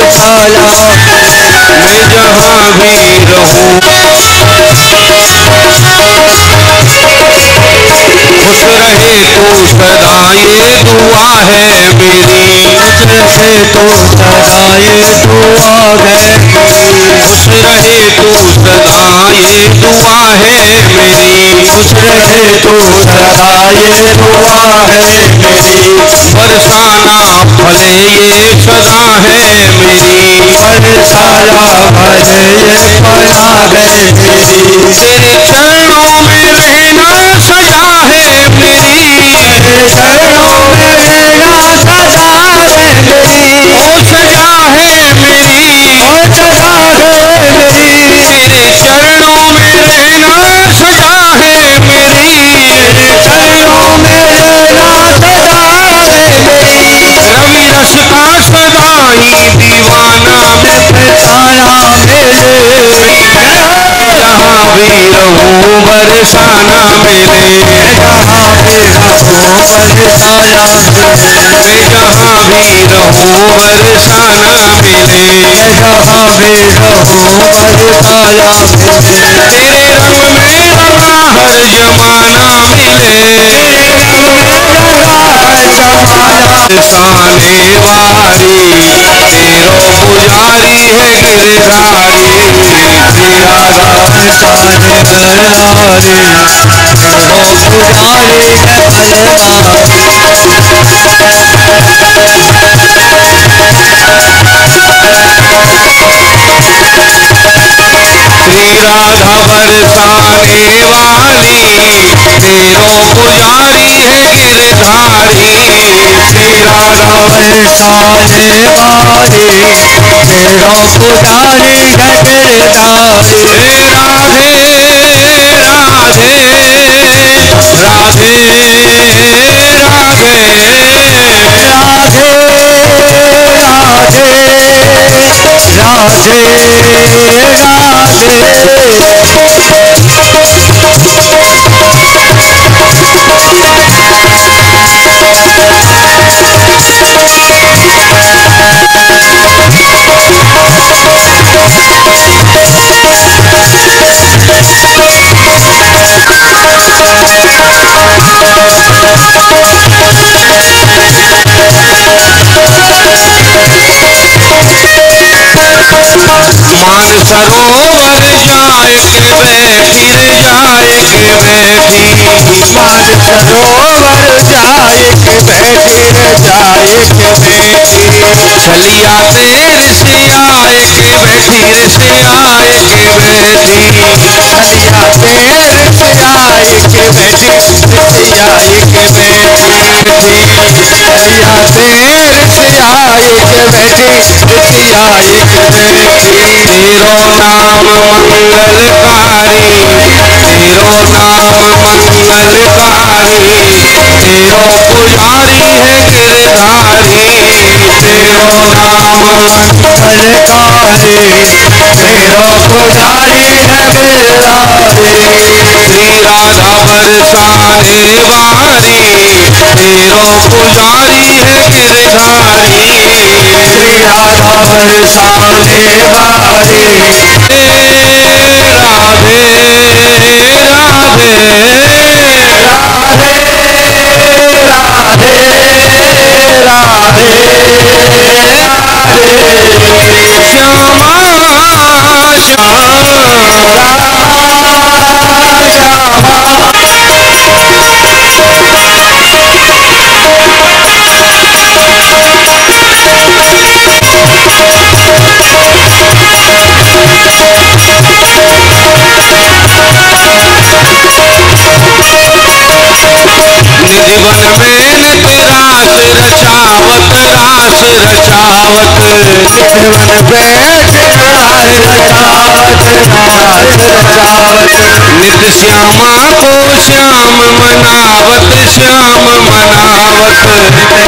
बरसाया मैं जहाँ भी रहूं खुश रहे तू सदा ये दुआ है मेरी। खुश रहे तो सदा ये दुआ है खुश रहे तू सदा ये दुआ है मेरी। खुश रहे तो सदा ये दुआ है मेरी बरसाना फले ये सदा है मेरी। बरसाया भले ये पला है मेरी तेरे चरणों में रहना सजा है मेरी। तेरे चरणों में रहना सदा है मेरी ओ सजा है मेरी। ओ सदा है मेरी तेरे चरणों में रहना सजा है मेरी। तेरे चरणों में रहना सदा है मेरी रवि रस का सदा ही दीवाना मैं बरसाया मेरे जहाँ भी रहूं बरसाना मेरे। जहाँ भी रहूं बरसाया मैं जहाँ भी रहूं बरसाना मेरे। जहाँ भी रहूं बरसाया तेरे रंग में रंगा हर जमाना मिले। बरसाने वारी तेरो पुजारी है गिरधारी। तेरा बरसाने वाली तेरो पुजारी है श्री राधा बरसाने वाली तेरो पुजारी है गिरधारी। श्री राधा बरसाने वाली तेरो पुजारी है गिरधारी राधे राधे राधे राधे राधे राधे मान सरोवर जाए के बैठी रे जाए के बैठी। मान सरोवर जाए के बैठी रे जाए के बैठी छलिया तेर से आए के बैठी रे से आए के बैठी। छलिया तेर से आए के बैठी से आए के बैठी छलिया तेर से आए के बैठी से आए के बैठी तेरो नाम मंगलकारी तेरो नाम मंगलकारी। तेरो पुजारी है गिरधारी। तेरो नाम मंगलकारी तेरो पुजारी है गिरधारी श्री राधा बरसाने वारी तेरो पुजारी है गिरधारी। श्री राधा बरसाने वाली राधे राधे निधिवन में रास रचावत रास रचावत। निधिवन बैठ रास रचावत नित श्यामा को श्याम मनावत श्याम मनावत।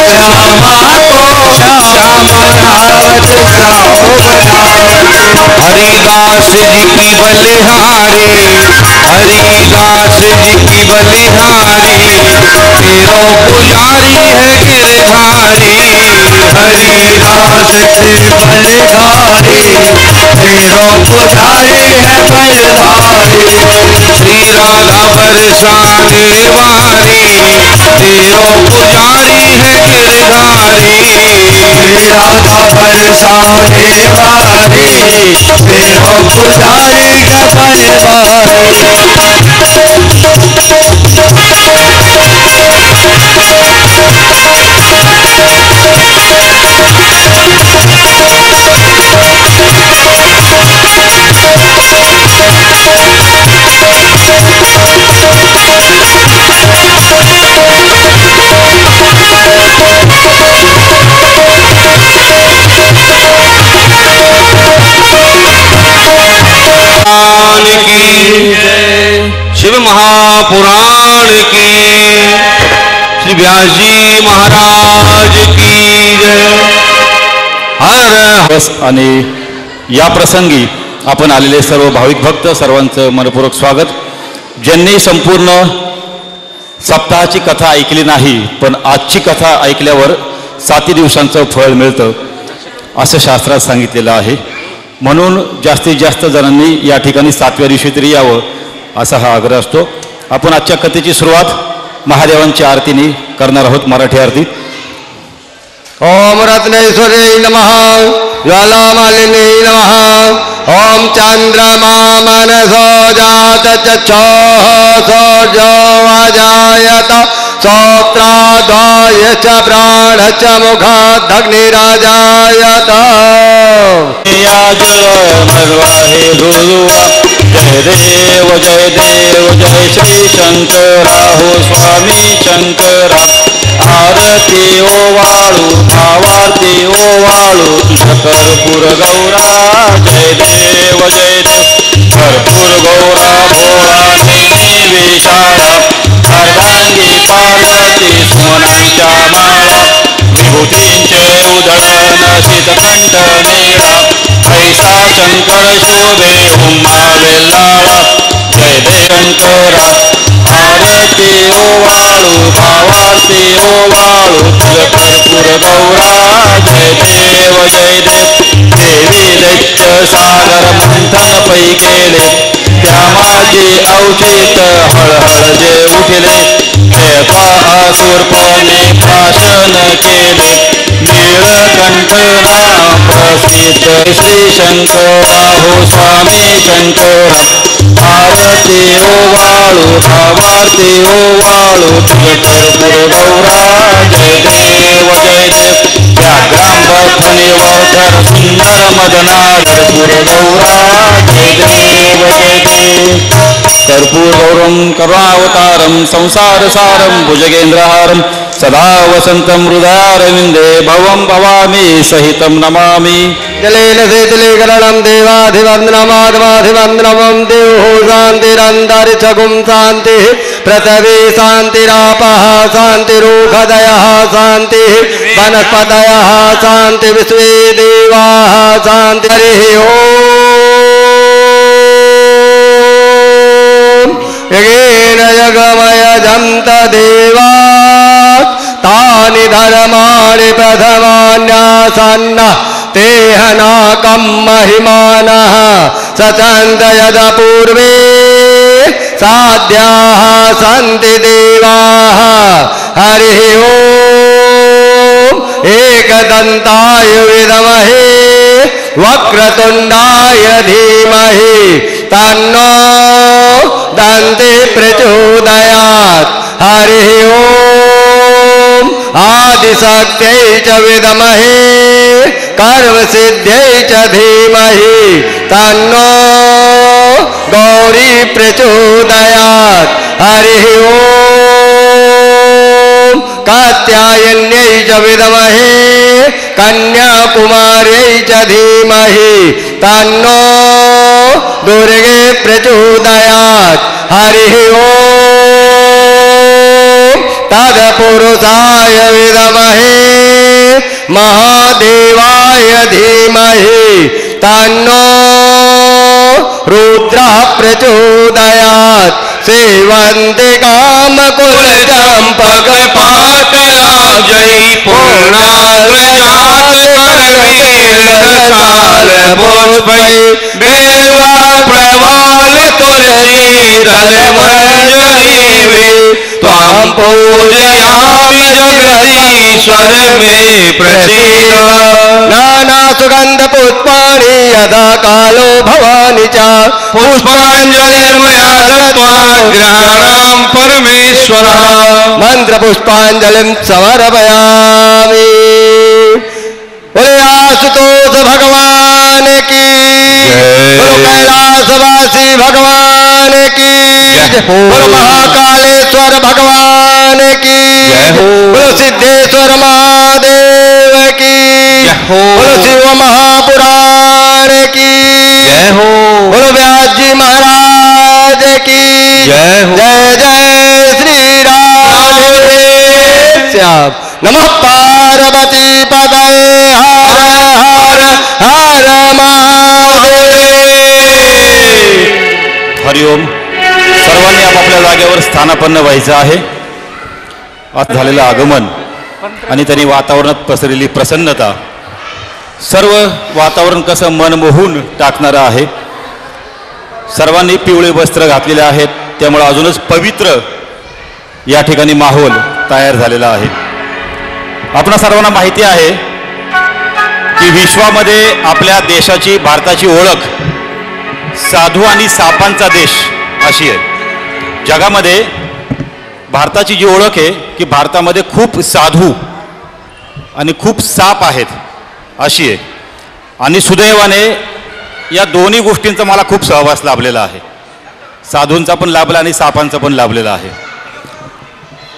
श्यामा को श्याम मनावत हरिदास जी की बलिहारी हरिदास जी की बलिहारी। तेरो पुजारी है गिरधारी। हरिदास बलधारी तेरो पुजारी है बलधारी श्री राधा बरसाने वाली तेरो पुजारी है गिरधारी श्री राधा बरसाने वाली तेरो पुजारी है बलधारी शिव महापुराण की श्री व्यास जी महाराज की जय। हर आणि या प्रसंगी आपण आलेले सर्व भाविक भक्त सर्वांचं मनपूर्वक स्वागत। ज्यांनी संपूर्ण सप्ताहाची कथा ऐकली नाही पण आजची कथा ऐकल्यावर 7 दिवसांचं फळ मिळतं असं शास्त्रात सांगितलेलं आहे। म्हणून जास्तीत जास्त जणांनी या ठिकाणी 7व्या दिवशी तरी यावं असा हा आग्रह असतो। आपण आजच्या कथेची सुरुवात महादेवांच्या आरतीने करणार आहोत। मराठी आरती। ओम रत्नेश्वरी नमः ज्वालामालिनी नमः ओम चंद्रमा मनसो जात चक्षुः सौर्यो अजायत श्रोत्राद्वाय च प्राण च मुखादग्निराजायत जय देव जय श्री शंकरा हो स्वामी शंकरा आरती ओवाळू भावारती ओवाळू कर्पूर गौरा जय देव कर्पूर गौरा भोळा विशाला अर्धांगी पार्वती सोनांच्या माळा विभूतींचे उधळण शीतकंठ नीळा ऐसा शंकर शोभे उम्मा वेल्लाळा जय देव शंकरा आरती ओवाळू भावारती ओवाळू कर्पूर गौरा जय देव देवी दैत्य सागर मंथन पै केले त्या माझी अवचित हळहळ जे उठले असुरपणे भाषण केले नीळकंठ नाम प्रसिद्ध श्री शंकरा हो स्वामी शंकरा आरती ओवाळू भावारती ओवाळू कर्पूर गौरा जय देव व्याघ्राम बथनिवधर सुंदर मदना कर्पूर गौरा जय देव कर्पूर गौरम करुणावतारम संसार सारम भुजगेंद्रहारम सदा वसंतम हृदयारविंदे भवं भवामी सहितं नमामि जलेन शीतलीकरणं देवाधिवन्दनमाधवाधिवन्दनमं देवो शान्तिरन्तरिक्षगुं शान्तिः पृथिवी शान्तिरापः शान्तिरूखदयः शान्तिः वनस्पतयः शान्ति विश्वे देवाः शान्ति हरिः ॐ यज्ञेन यज्ञमयजन्त देवाः तानि धर्माणि प्रथमान्यासन्नः तेहनाकं महिमानः सचन्त यद पूर्वे साध्याः सन्ति देवाः हरिः ॐ एकदन्ताय विद्महे वक्रतुण्डाय धीमहि तन्नो दन्ति प्रचोदयात् हरिः ॐ आदिशक्त्यै च विद्महे कर्मसिद्ध्यै च धीमहि तन्नो गौरी प्रचोदयात् हरिः ॐ कात्यायन्यै च विद्महे कन्याकुमार्यै च धीमहि तन्नो दुर्गे प्रचोदयात् हरिः ॐ तत्पुरुषाय विद्महे महादेवाय धीमहि तन्नो रुद्रः प्रचोदयात् सेवन्ति कामकुलचम्पकपाटलाजै पूर्णाग्रजातकर्णेन पै बेवा प्रवाल तुलसी दल मंजरी में त्वां पूजयामि जगदीश्वर में प्रसीद नाना सुगंध पुष्पाणि यदा कालो भवानि च पुष्पाञ्जलिर्मया दत्त्वा ग्रहाणां परमेश्वर मंत्र पुष्पांजलिं समर्पयामि। बोले आशुतोष भगवान की, बोलो कैलासवासी भगवान की, बोलो महाकालेश्वर भगवान की, बोलो सिद्धेश्वर महादेव की, बोलो शिव महापुराण की, बोलो व्यास जी महाराज की, जय जय श्री राधे श्याम। नमः पार्वती पतये हर हर हर महादेव। हरिओम. सर्वांनी आपापल्या जागेवर स्थानापन्न व्हायचं आहे. आज झालेलं आगमन आणि त्यांनी वातावरणात पसरलेली प्रसन्नता, सर्व वातावरण कसं मन मोहून टाकणारं आहे. सर्वांनी पिवळे वस्त्र घातलेले आहेत, त्यामुळे अजूनच पवित्र या ठिकाणी माहोल तयार झालेला आहे. आपणा सर्वांना माहिती आहे की विश्वामध्ये आपल्या देशाची, भारताची ओळख साधू आणि सापांचा देश अशी आहे. जगामध्ये भारताची जी ओळख आहे की भारतामध्ये खूप साधू आणि खूप साप आहेत अशी आहे. आणि सुदैवाने या दोन्ही गोष्टींचा मला खूप सहवास लाभलेला आहे. साधूंचा पण लाभला आणि सापांचा पण लाभलेला आहे.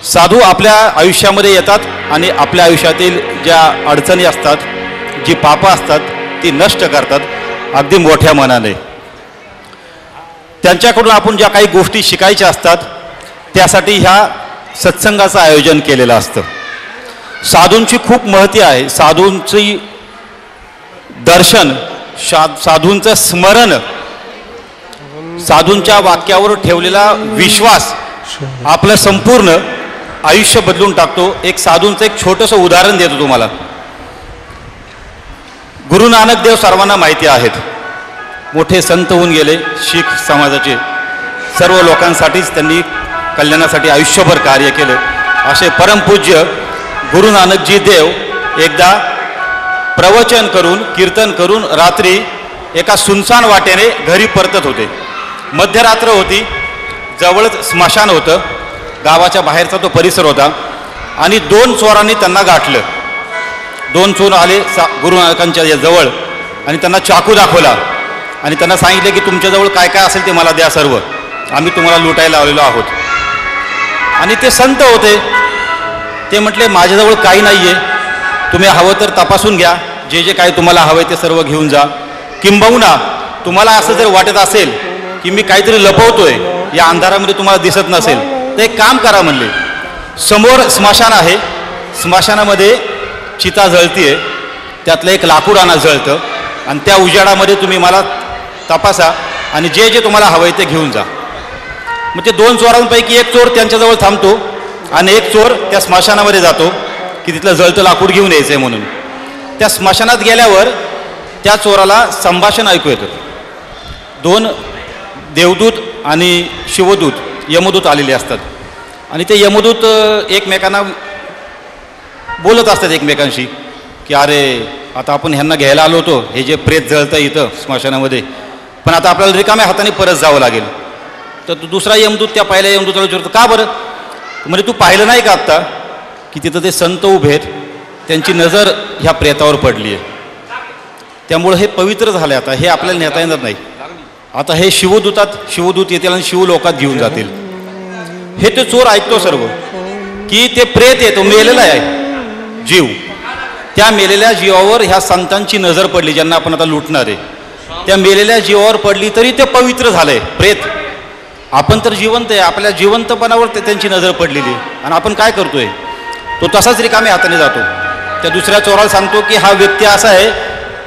साधू आपल्या आयुष्यामध्ये येतात आणि आपल्या आयुष्यातील ज्या अडचणी असतात, जी पापं असतात ती नष्ट करतात अगदी मोठ्या मनाने. त्यांच्याकडून आपण ज्या काही गोष्टी शिकायच्या असतात त्यासाठी ह्या सत्संगाचं आयोजन केलेलं असतं. साधूंची खूप महती आहे. साधूंची दर्शन, साधूंचं स्मरण, साधूंच्या वाक्यावर ठेवलेला विश्वास आपलं संपूर्ण आयुष्य बदलून टाकतो. एक साधूंचं एक छोटंसं उदाहरण देतो तुम्हाला. गुरु नानक देव सर्वांना माहिती आहेत. मोठे संत होऊन गेले. शीख समाजाचे सर्व लोकांसाठीच त्यांनी कल्याणासाठी आयुष्यभर कार्य केलं. असे परमपूज्य गुरु नानकजी देव एकदा प्रवचन करून, कीर्तन करून रात्री एका सुनसान वाटेने घरी परतत होते. मध्यरात्र होती, जवळच स्मशान होतं, गावाच्या बाहेरचा तो परिसर होता. आणि 2 चोरांनी त्यांना गाठलं. 2 चोर आले गुरु नानकांच्या जवळ आणि त्यांना चाकू दाखवला आणि त्यांना सांगितले की तुमच्याजवळ काय काय असेल ते मला द्या सर्व, आम्ही तुम्हाला लुटायला आलेलो आहोत. आणि ते संत होते. ते म्हटले माझ्याजवळ काही नाही आहे, तुम्ही हवं तर तपासून घ्या, जे जे काही तुम्हाला हवं आहे ते सर्व घेऊन जा. किंबहुना तुम्हाला असं जर वाटत असेल की मी काहीतरी लपवतोय, या अंधारामध्ये तुम्हाला दिसत नसेल, तर एक काम करा म्हणले. समोर स्मशान आहे, स्मशानामध्ये चिता जळतीये, त्यातलं एक लाकूड आणा जळतं आणि त्या उजेडामध्ये तुम्ही मला तपासा आणि जे जे तुम्हाला हवं आहे ते घेऊन जा. मग ते 2 चोरांपैकी एक चोर त्यांच्याजवळ थांबतो आणि एक चोर त्या स्मशानामध्ये जातो की तिथलं जळतं लाकूड घेऊन यायचं आहे म्हणून. त्या स्मशानात गेल्यावर त्या चोराला संभाषण ऐकू येतं. 2 देवदूत आणि शिवदूत, यमदूत आलेले असतात आणि ते यमदूत एकमेकांना बोलत असतात एकमेकांशी की अरे आता आपण ह्यांना घ्यायला आलो होतो, हे जे प्रेत जळतं इथं स्मशानामध्ये, पण आता आपल्याला रिकाम्या हाताने परत जावं लागेल. तर तो दुसरा यमदूत त्या पहिल्या यमदूताला विचारतो का बरं. म्हणजे तू पाहिलं नाही का आत्ता की तिथं ते संत उभे आहेत, त्यांची नजर ह्या प्रेतावर पडली आहे, त्यामुळं हे पवित्र झालं. आता हे आपल्याला नेता येणार नाही. आता हे शिवदूत येतील आणि शिवलोकात घेऊन जातील. हे ते चोर ऐकतो सर्व की ते प्रेत येतो, मेलेला आहे जीव, त्या मेलेल्या जीवावर ह्या संतांची नजर पडली, ज्यांना आपण आता लुटणार आहे, त्या मेलेल्या जीवावर पडली तरी ते पवित्र झालंय प्रेत. आपण तर जिवंत आहे, आपल्या जिवंतपणावर त्यांची नजर पडलेली आणि आपण काय करतोय, तो तसाच रिकाम्या हाताने जातो. त्या दुसऱ्या चोराला सांगतो की हा व्यक्ती असा आहे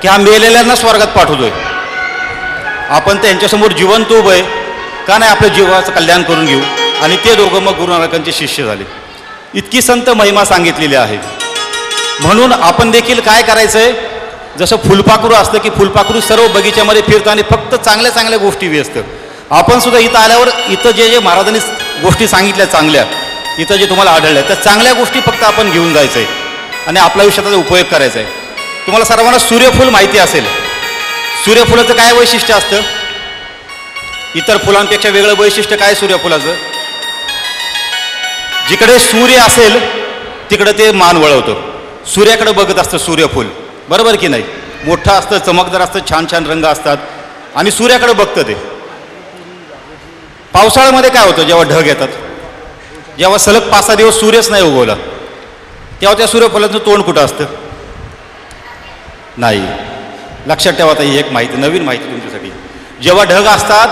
की हा मेलेल्यांना स्वर्गात पाठवतोय, आपण त्यांच्यासमोर जिवंत उभं आहे, का नाही आपल्या जीवाचं कल्याण करून घेऊ. आणि ते दोघं मग गुरु नानकांचे शिष्य झाले. इतकी संत महिमा सांगितलेली आहे. म्हणून आपण देखील काय करायचंय, जसं फुलपाखरू असतं की फुलपाखरू सर्व बगीच्यामध्ये फिरतं आणि फक्त चांगल्या चांगल्या गोष्टी वेचतं. आपण सुद्धा इथं आल्यावर इथं जे जे महाराजांनी गोष्टी सांगितल्या चांगल्या, इथं जे तुम्हाला आढळल्या त्या चांगल्या गोष्टी फक्त आपण घेऊन जायचं आहे आणि आपल्या आयुष्याचा उपयोग करायचा आहे. तुम्हाला सर्वांना सूर्यफूल माहिती असेल. सूर्यफुलाचं काय वैशिष्ट्य असतं? इतर फुलांपेक्षा वेगळं वैशिष्ट्य काय सूर्यफुलाचं? जिकडे सूर्य असेल तिकडे ते मान वळवतं, सूर्याकडे बघत असतं सूर्यफूल, बरोबर की नाही? मोठं असतं, चमकदार असतं, छान छान रंग असतात आणि सूर्याकडे बघतं ते. पावसाळ्यामध्ये काय होतं? जेव्हा ढग येतात, जेव्हा सलग 5-6 दिवस सूर्यच नाही उगवला, तेव्हा त्या सूर्यफुलाचं तोंड कुठं असतं? नाही. लक्षात ठेवा, आता ही एक माहिती, नवीन माहिती तुमच्यासाठी. जेव्हा ढग असतात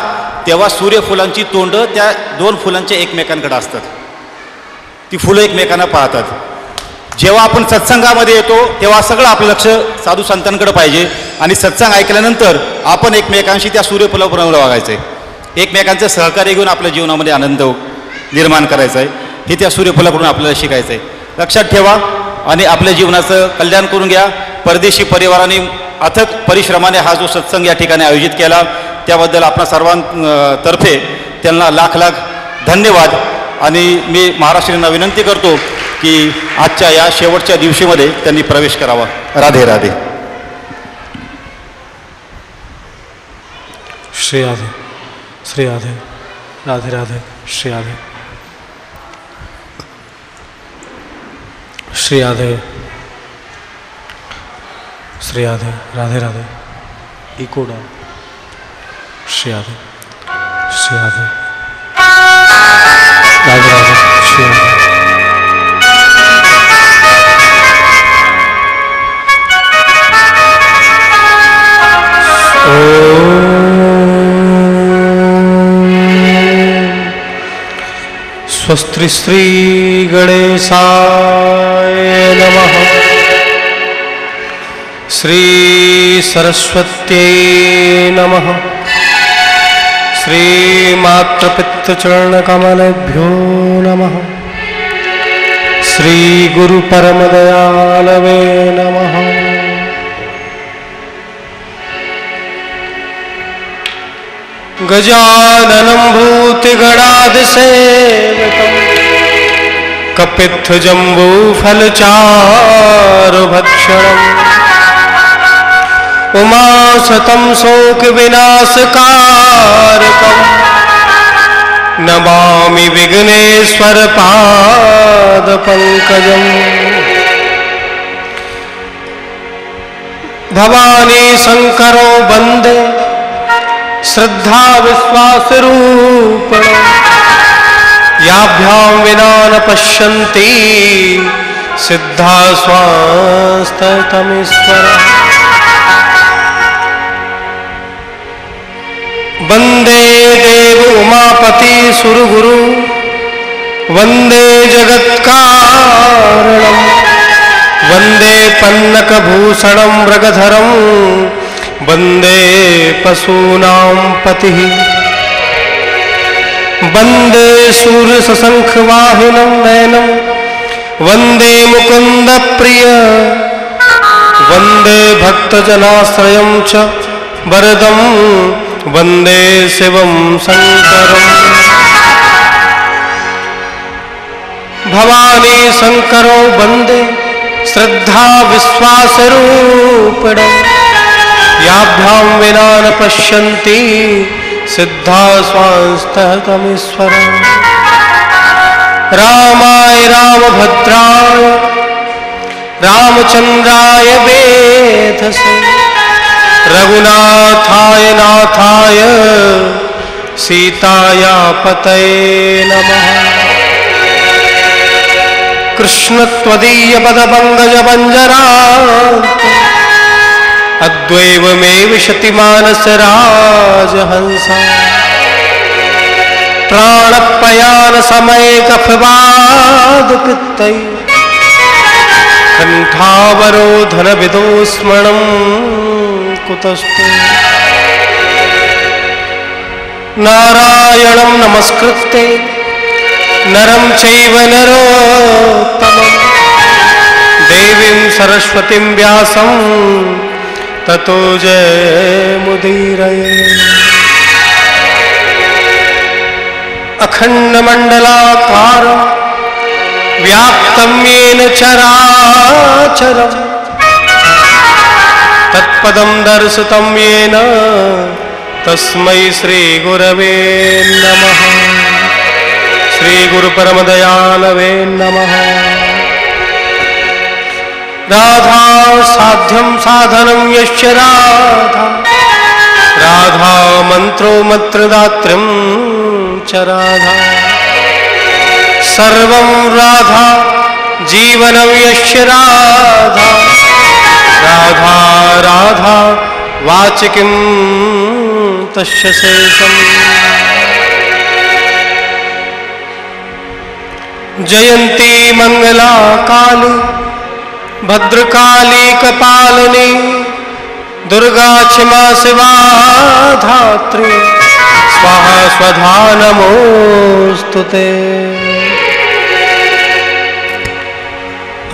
तेव्हा सूर्यफुलांची तोंड त्या 2 फुलांच्या एकमेकांकडे असतात, ती फुलं एकमेकांना पाहतात. जेव्हा आपण सत्संगामध्ये येतो तेव्हा सगळं आपलं लक्ष साधू संतांकडे पाहिजे आणि सत्संग ऐकल्यानंतर आपण एकमेकांशी त्या सूर्यफुलाप्रमाणे वागायचं आहे. एकमेकांचं सहकार्य घेऊन आपल्या जीवनामध्ये आनंद निर्माण करायचा आहे. हे त्या सूर्यफुलाकडून आपल्याला शिकायचं आहे. लक्षात ठेवा आणि आपल्या जीवनाचं कल्याण करून घ्या. परदेशी परिवाराने अथक परिश्रमाने हा जो सत्संग या ठिकाणी आयोजित केला त्याबद्दल आपणा सर्वांतर्फे त्यांना लाख लाख धन्यवाद. आणि मी महाराष्ट्रीयांना विनंती करतो की आजच्या या शेवटच्या दिवशीमध्ये त्यांनी प्रवेश करावा. राधे राधे. श्री राधे, श्री राधे, राधे राधे, श्री राधे, श्री राधे, श्री राधे, राधे राधे, इको डाउन, श्री राधे, श्री राधे, राधे राधे, श्री राधे. स्वस्ति श्री गणेशाय नमः. श्री सरस्वत्यै नमः. श्री मातृपितृचरणकमलेभ्यो नमः. श्री गुरुपरमदयालवे नमः. गजाननं भूतिगणादिसेवितं कपित्थजम्बूफलचारुभक्षणम् उमासतं शोकविनाशकारकं नमामि विघ्नेश्वरपादपङ्कजम्. भवानी शङ्करो वन्दे श्रद्धा विश्वासरूपण याभ्यां विना न पश्यन्ति सिद्धा स्वास्ततमीश्वर. वन्दे देव उमापति सुरगुरु वन्दे जगत्कारणं वन्दे पन्नकभूषणं मृगधरं वन्दे पशूनां पतिः वन्दे सूर्यशशङ्खवाहिनं नयनं वन्दे मुकुन्दप्रिय वन्दे भक्तजनाश्रयं च वरदं वन्दे शिवं शङ्करम्. भवानी शङ्करो वन्दे श्रद्धा विश्वासरूपिणम् याभ्यां विना न पश्यन्ति सिद्धा स्वांस्ततमीश्वरम्. रामाय रामभद्राय रामचन्द्राय वेधसे रघुनाथाय नाथाय सीताया पतये नमः. कृष्ण त्वदीय पदपङ्कजपञ्जरान्त अद्वैवमेव शतिमानसराजहंसा प्राणप्रयाण समये कफवादपित्तै कंठावरोधन विदो स्मरणं कुतस्ते. नारायणं नमस्कृत्य नरं चैव नरोत्तमं देवीं सरस्वतीं व्यासं ततो जय मुदीरये। अखंडमंडलाकार व्याप्तं येन चराचरं तत्पदं दर्शितं येन तस्मै श्री गुरवे नमः। श्री गुरु परमदयालवे नमः। राधा साध्यं साधनं यस्य राधा, राधा मंत्रो मंत्रदात्र्यं च राधा, सर्वं राधा जीवनं यस्य राधा, राधा राधा वाचिकीं तस्य शेषम्। जयंती मंगला काली भद्रकाली कपालिनी, दुर्गा क्षमा शिवा धात्री, स्वाहा स्वधा नमोस्तुते।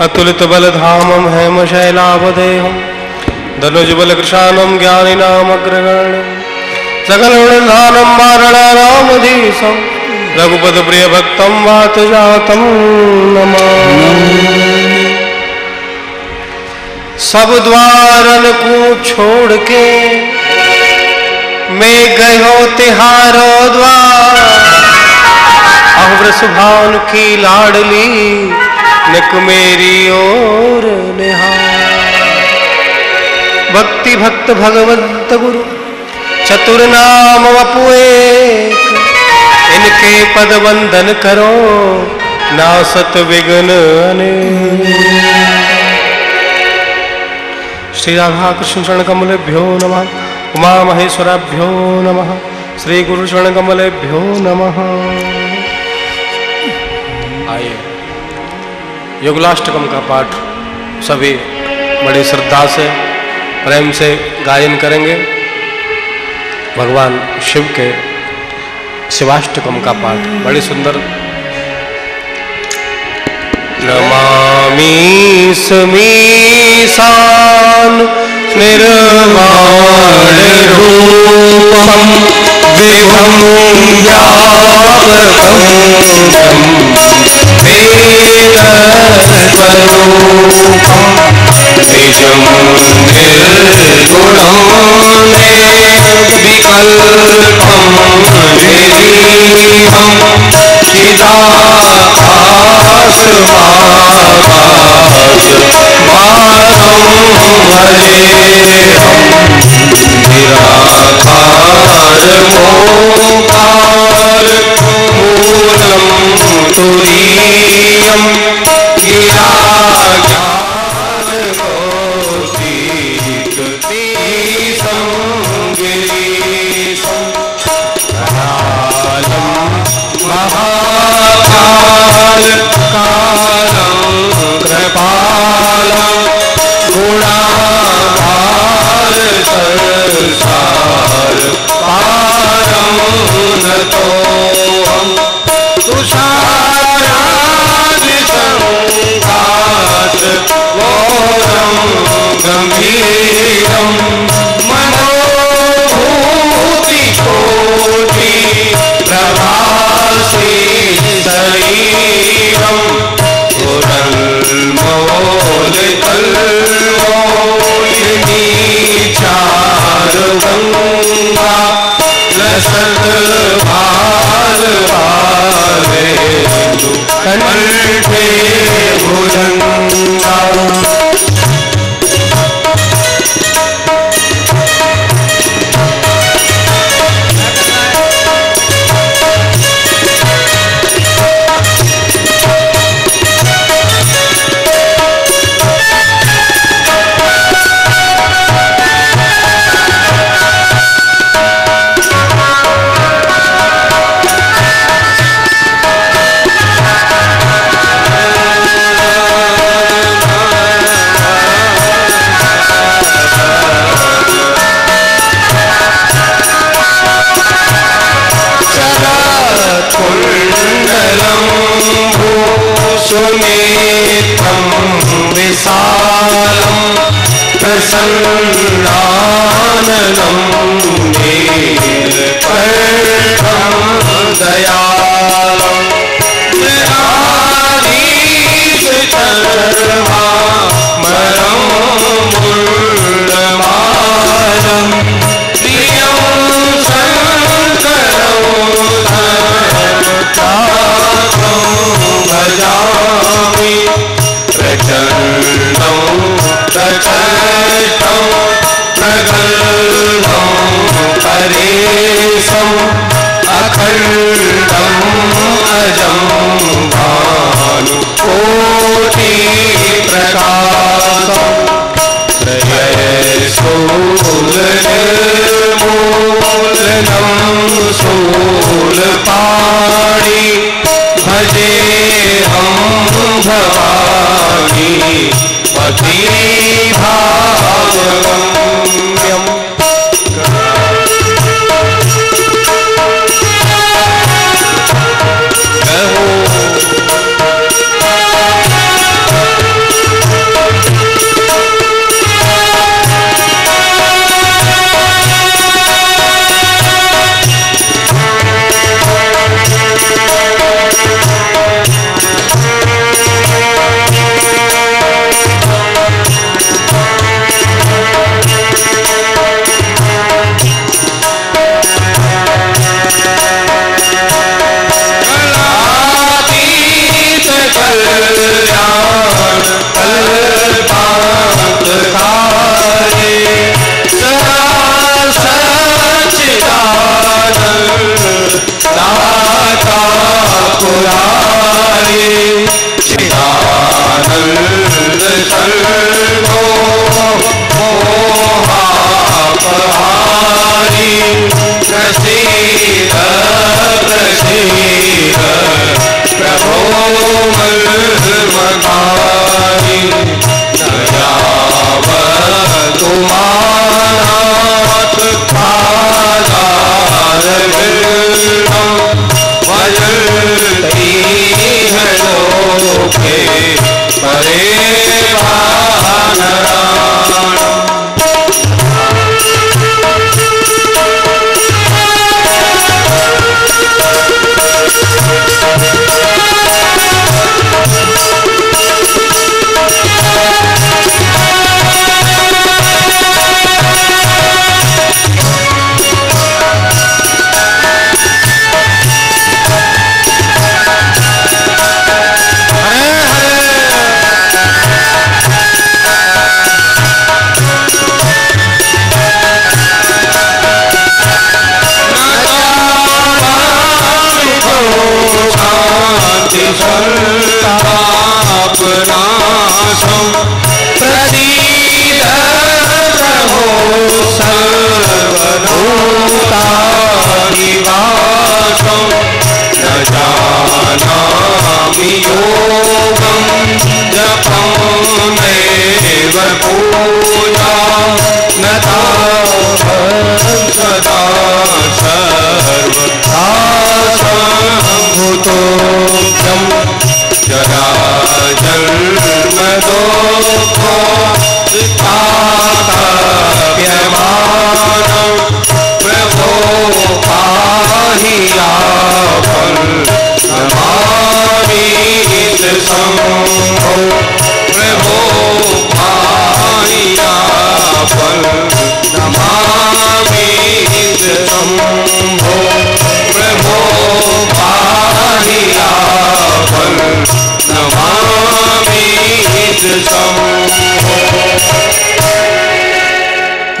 अतुलित बलधामं हेमशैलावदेहं धनुजबलकृशानं ज्ञानिनामग्रगण्यं सकलगुणधानं वारणारामधीशं रघुपतिप्रियभक्तं वातजातं नमामि। सब द्वारन को छोड़ के मैं गयो तिहारो द्वार, अवृष भान की लाडली निक मेरी ओर निहार। भक्ति भक्त भगवंत गुरु चतुर नाम वपु एक, इनके पद वंदन करो नासत विघ्न अनेक। श्री राधा कृष्ण चरण कमलेभ्यो नमः। उमा महेश्वराभ्यो नमः। श्री गुरु चरण कमलेभ्यो नमः। आइए युगलाष्टकम का पाठ सभी बड़ी श्रद्धा से प्रेम से गायन करेंगे। भगवान शिव के शिवाष्टकम का पाठ बड़ी सुंदर। नमामि समीशान निर्वाण रूपम विभं व्यापकं वेदस्वरूपं निजं निर्गुणं निर्विकल्पं निरीहं प्रसन्नाननं नीलकण्ठं दयालं जनाधीश चर्मामरं मुण्डमालं प्रियं शङ्करं धर्मदासं भजामि प्रचण्डं प्रचण्डं प्रगल्भं परेशम् अखण्डं अजं भानुकोटिप्रकाशम् त्रयशूलनिर्मूलनं शूलपाणि भजेऽहं भवानी पतिभावगम्यम्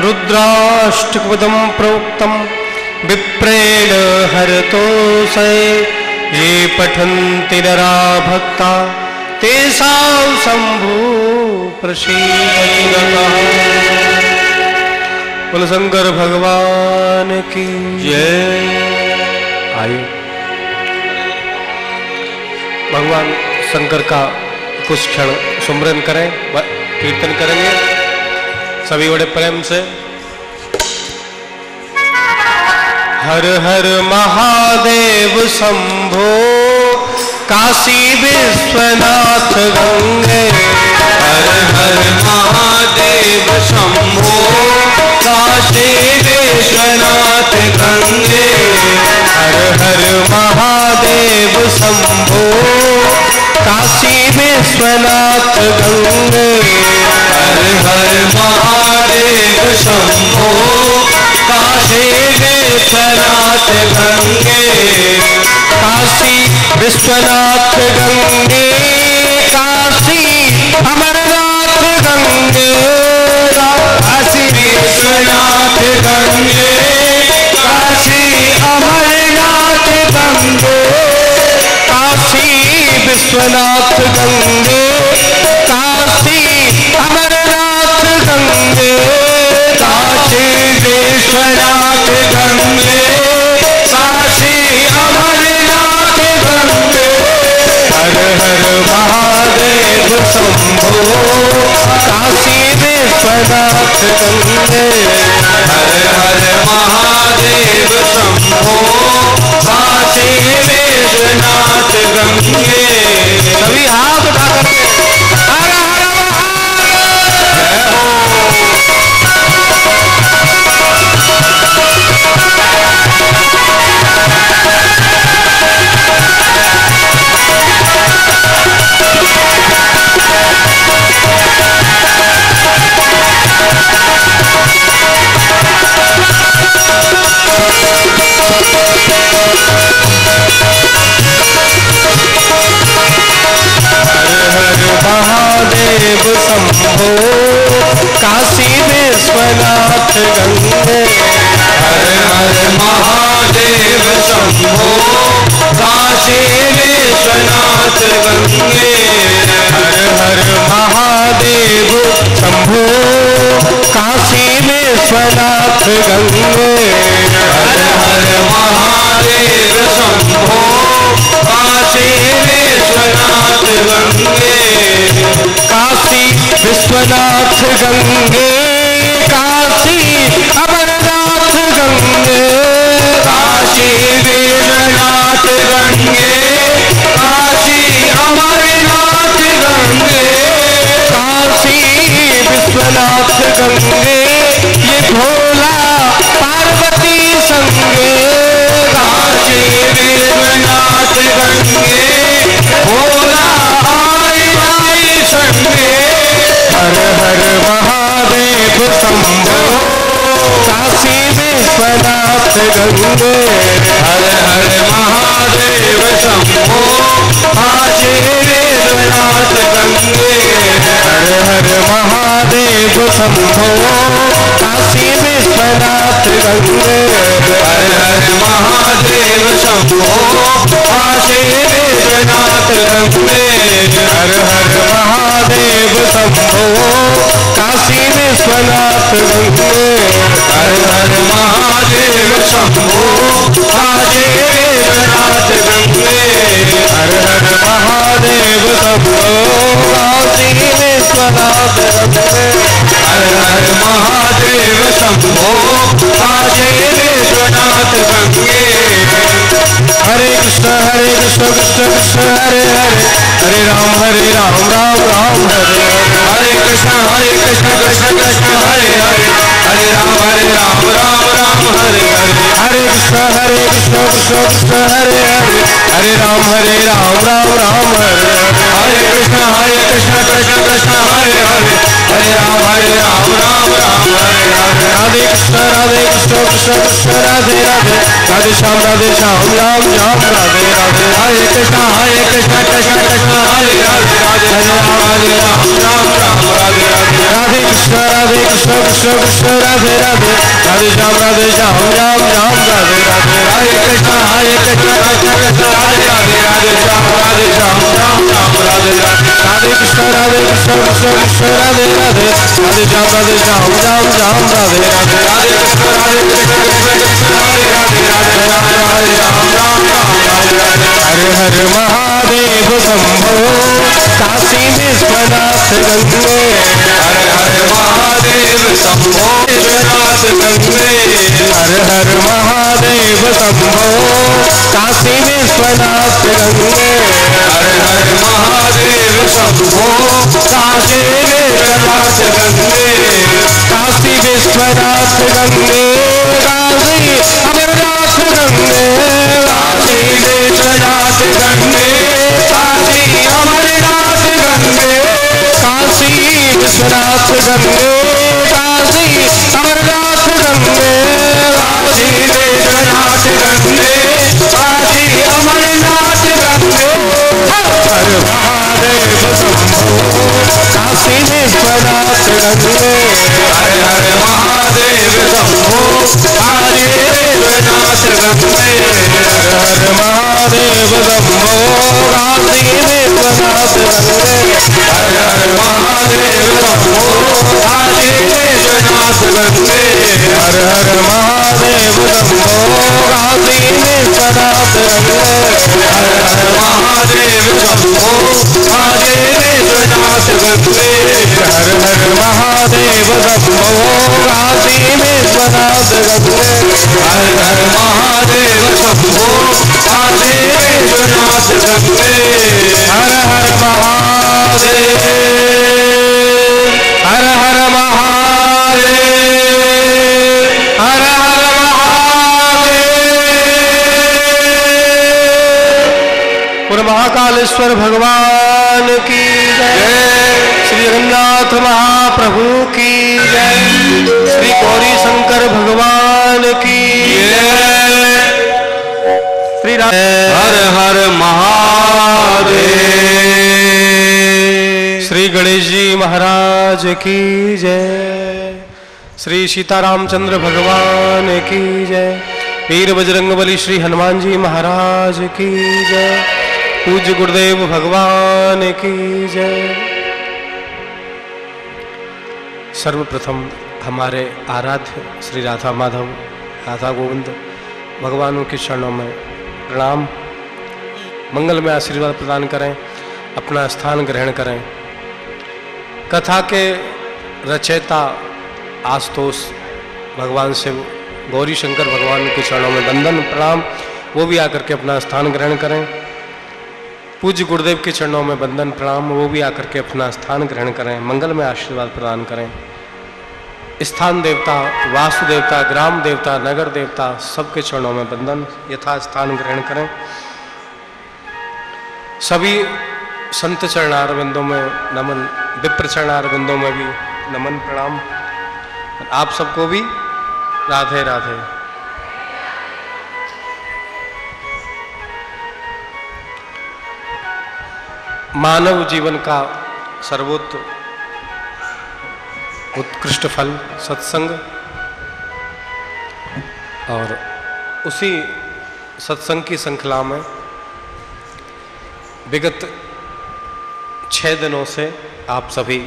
रुद्राष्टकपदं प्रोक्तं विप्रेण हरतोऽसै ये पठन्ति नरा भक्ता तेषां शम्भो प्रसीदति। बोल शंकर भगवान की जय। आइए भगवान शंकर का कुछ क्षण सुमरन करें, कीर्तन करेंगे सभी बड़े प्रेम से। हर हर महादेव शंभो काशी विश्वनाथ गंगे, हर हर महादेव शंभो काशी विश्वनाथ गंगे हर हर महादेव शंभो काशी विश्वनाथ गंगे हर हर महादेव शंभो काशी विश्वनाथ गंगे काशी विश्वनाथ गंगे काशी अमरनाथ गंगे काशी विश्वनाथ गंगे काशी अमरनाथ गंगे काशी विश्वनाथ गंगे काशी अमरनाथ गंगे काशी विश्वनाथ गंगे काशी अमरनाथ गंगे हर हर महादेव शंभो काशी विश्वनाथ गंगे हर हर महादेव शंभो काशी विश्वनाथ गंगे सभी हाथ उठा करके हर हर महादेव शंभो काशी विश्वनाथ गंगे हर हर महादेव शंभो काशी विश्वनाथ गंगे हर हर महादेव शंभो काशी विश्वनाथ गंगे हर हर महादेव शंभो काशी विश्वनाथ गंगे काशी विश्वनाथ गंगे काशी अमरनाथ गंगे काशी विश्वनाथ गंगे काशी अमरनाथ गंगे काशी विश्वनाथ गंगे ये भोला पार्वती संगे काशी विश्वनाथ गंगे भोला संगे हर हर महादेव शंभो काशी विश्वनाथ गंगे हर हर महादेव शंभो काशी विश्वनाथ गंगे हर हर महादेव शंभो काशी विश्वनाथ गंगे हर हर महादेव शंभो काशी विश्वनाथ गंगे हर हर महादेव शंभो काशी विश्वनाथ गंगे हर हर महादेव शंभो काशी विश्वनाथ गंगे हर हर महादेव शंभो काशी विश्वनाथ गंगे हर हर महादेव शंभो काशी विश्वनाथ गंगे हरे कृष्ण कृष्ण कृष्ण हरे हरे हरे राम राम राम हरे हरे कृष्ण कृष्ण कृष्ण हरे हरे हरे राम राम राम हरे हरे हरे कृष्ण कृष्ण कृष्ण हरे हरे हरे राम राम हरे हरे कृष्ण कृष्ण कृष्ण हरे हरे हरे राम राम हरे हरे राधे कृष्ण कृष्ण कृष्ण राधे राधे राधे श्याम राम राम राधे राधे हरे कृष्ण कृष्ण कृष्ण हरे राधे राधे हरे राम राम राधे राधे राधे कृष्ण कृष्ण कृष्ण राधे राधे राधे श्याम राम राम राधे राधे हरे कृष्ण कृष्ण कृष्ण हरे राधे राधे श्याम राम राम राधे राधे राधे कृष्ण कृष्ण कृष्ण राधे राधे राधे श्याम राम राम राधे राधे राधे कृष्ण कृष्ण कृष्ण हरे राधे राधे राम राम राधे राधे हर हर महादेव शंभो काशी विश्वनाथ गंगे हर हर महादेव शंभो विश्वनाथ गंगे हर हर महादेव शंभो काशी विश्वनाथ गंगे हर हर महादेव शंभो काशी गंगे काशी अमरनाथ गंगे काशी विश्वनाथ गंगे काशी अमरनाथ गंगे काशी विश्वनाथ गंगे काशी अमरनाथ गंगे काशी विश्वनाथ गंगे काशी अमरनाथ गंगे हर महादेव शंभो काशी विश्वनाथ गंगे हर हर महादेव शंभो काशी विश्वनाथ गंगे हर हर महादेव शंभो काशी विश्वनाथ गंगे हर हर महादेव शंभो काशी विश्वनाथ गंगे हर हर महादेव शंभो काशी विश्वनाथ गंगे हर हर महादेव शंभो काशी विश्वनाथ गंगे हर हर महादेव शंभो काशी विश्वनाथ गंगे हर हर महादेव शंभो काशी विश्वनाथ गंगे हर हर महादेव हर हर महादेव हर हर महादेव। पूर्ण महाकालेश्वर भगवान की जय। श्री जगन्नाथ महाप्रभु की जय। श्री गौरी शंकर भगवान की जय। श्री हर हर महादेव। श्री गणेश जी महाराज की जय। श्री सीतारामचंद्र भगवान की जय। वीर बजरंगबली श्री हनुमान जी महाराज की जय। पूज्य गुरुदेव भगवान की जय। सर्वप्रथम हमारे आराध्य श्री राधा माधव राधा गोविंद भगवानों के चरणों में प्रणाम। मंगल में आशीर्वाद प्रदान करें, अपना स्थान ग्रहण करें। कथा के रचयिता आशुतोष भगवान शिव गौरी शंकर भगवान के चरणों में वंदन प्रणाम, वो भी आकर के अपना स्थान ग्रहण करें। पूज्य गुरुदेव के चरणों में वंदन प्रणाम, वो भी आकर के अपना स्थान ग्रहण करें। मंगल में आशीर्वाद प्रदान करें। स्थान देवता, वासु देवता, ग्राम देवता, नगर देवता, सबके चरणों में वंदन, यथा स्थान ग्रहण करें। सभी संत चरणारविंदों में नमन, विप्र चरणारविंदों में भी नमन प्रणाम। आप सबको भी राधे राधे। मानव जीवन का सर्वोत्त उत्कृष्ट फल सत्संग, और उसी सत्संग की श्रृंखला में विगत 6 दिनों से आप सभी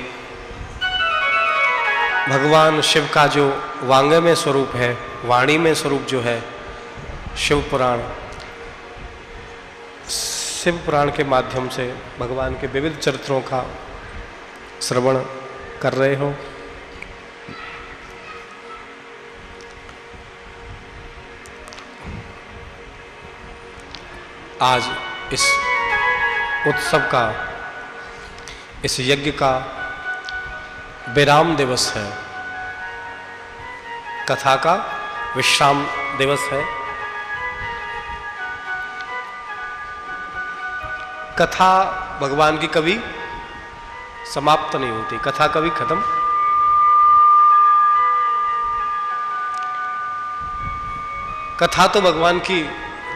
भगवान शिव का जो वांगे में स्वरूप है, वाणी में स्वरूप जो है, शिव पुराण, शिव पुराण के माध्यम से भगवान के विविध चरित्रों का श्रवण कर रहे हो। आज इस उत्सव का, इस यज्ञ का विराम दिवस है, कथा का विश्राम दिवस है। कथा भगवान की कभी समाप्त नहीं होती, कथा कभी खत्म कथा तो भगवान की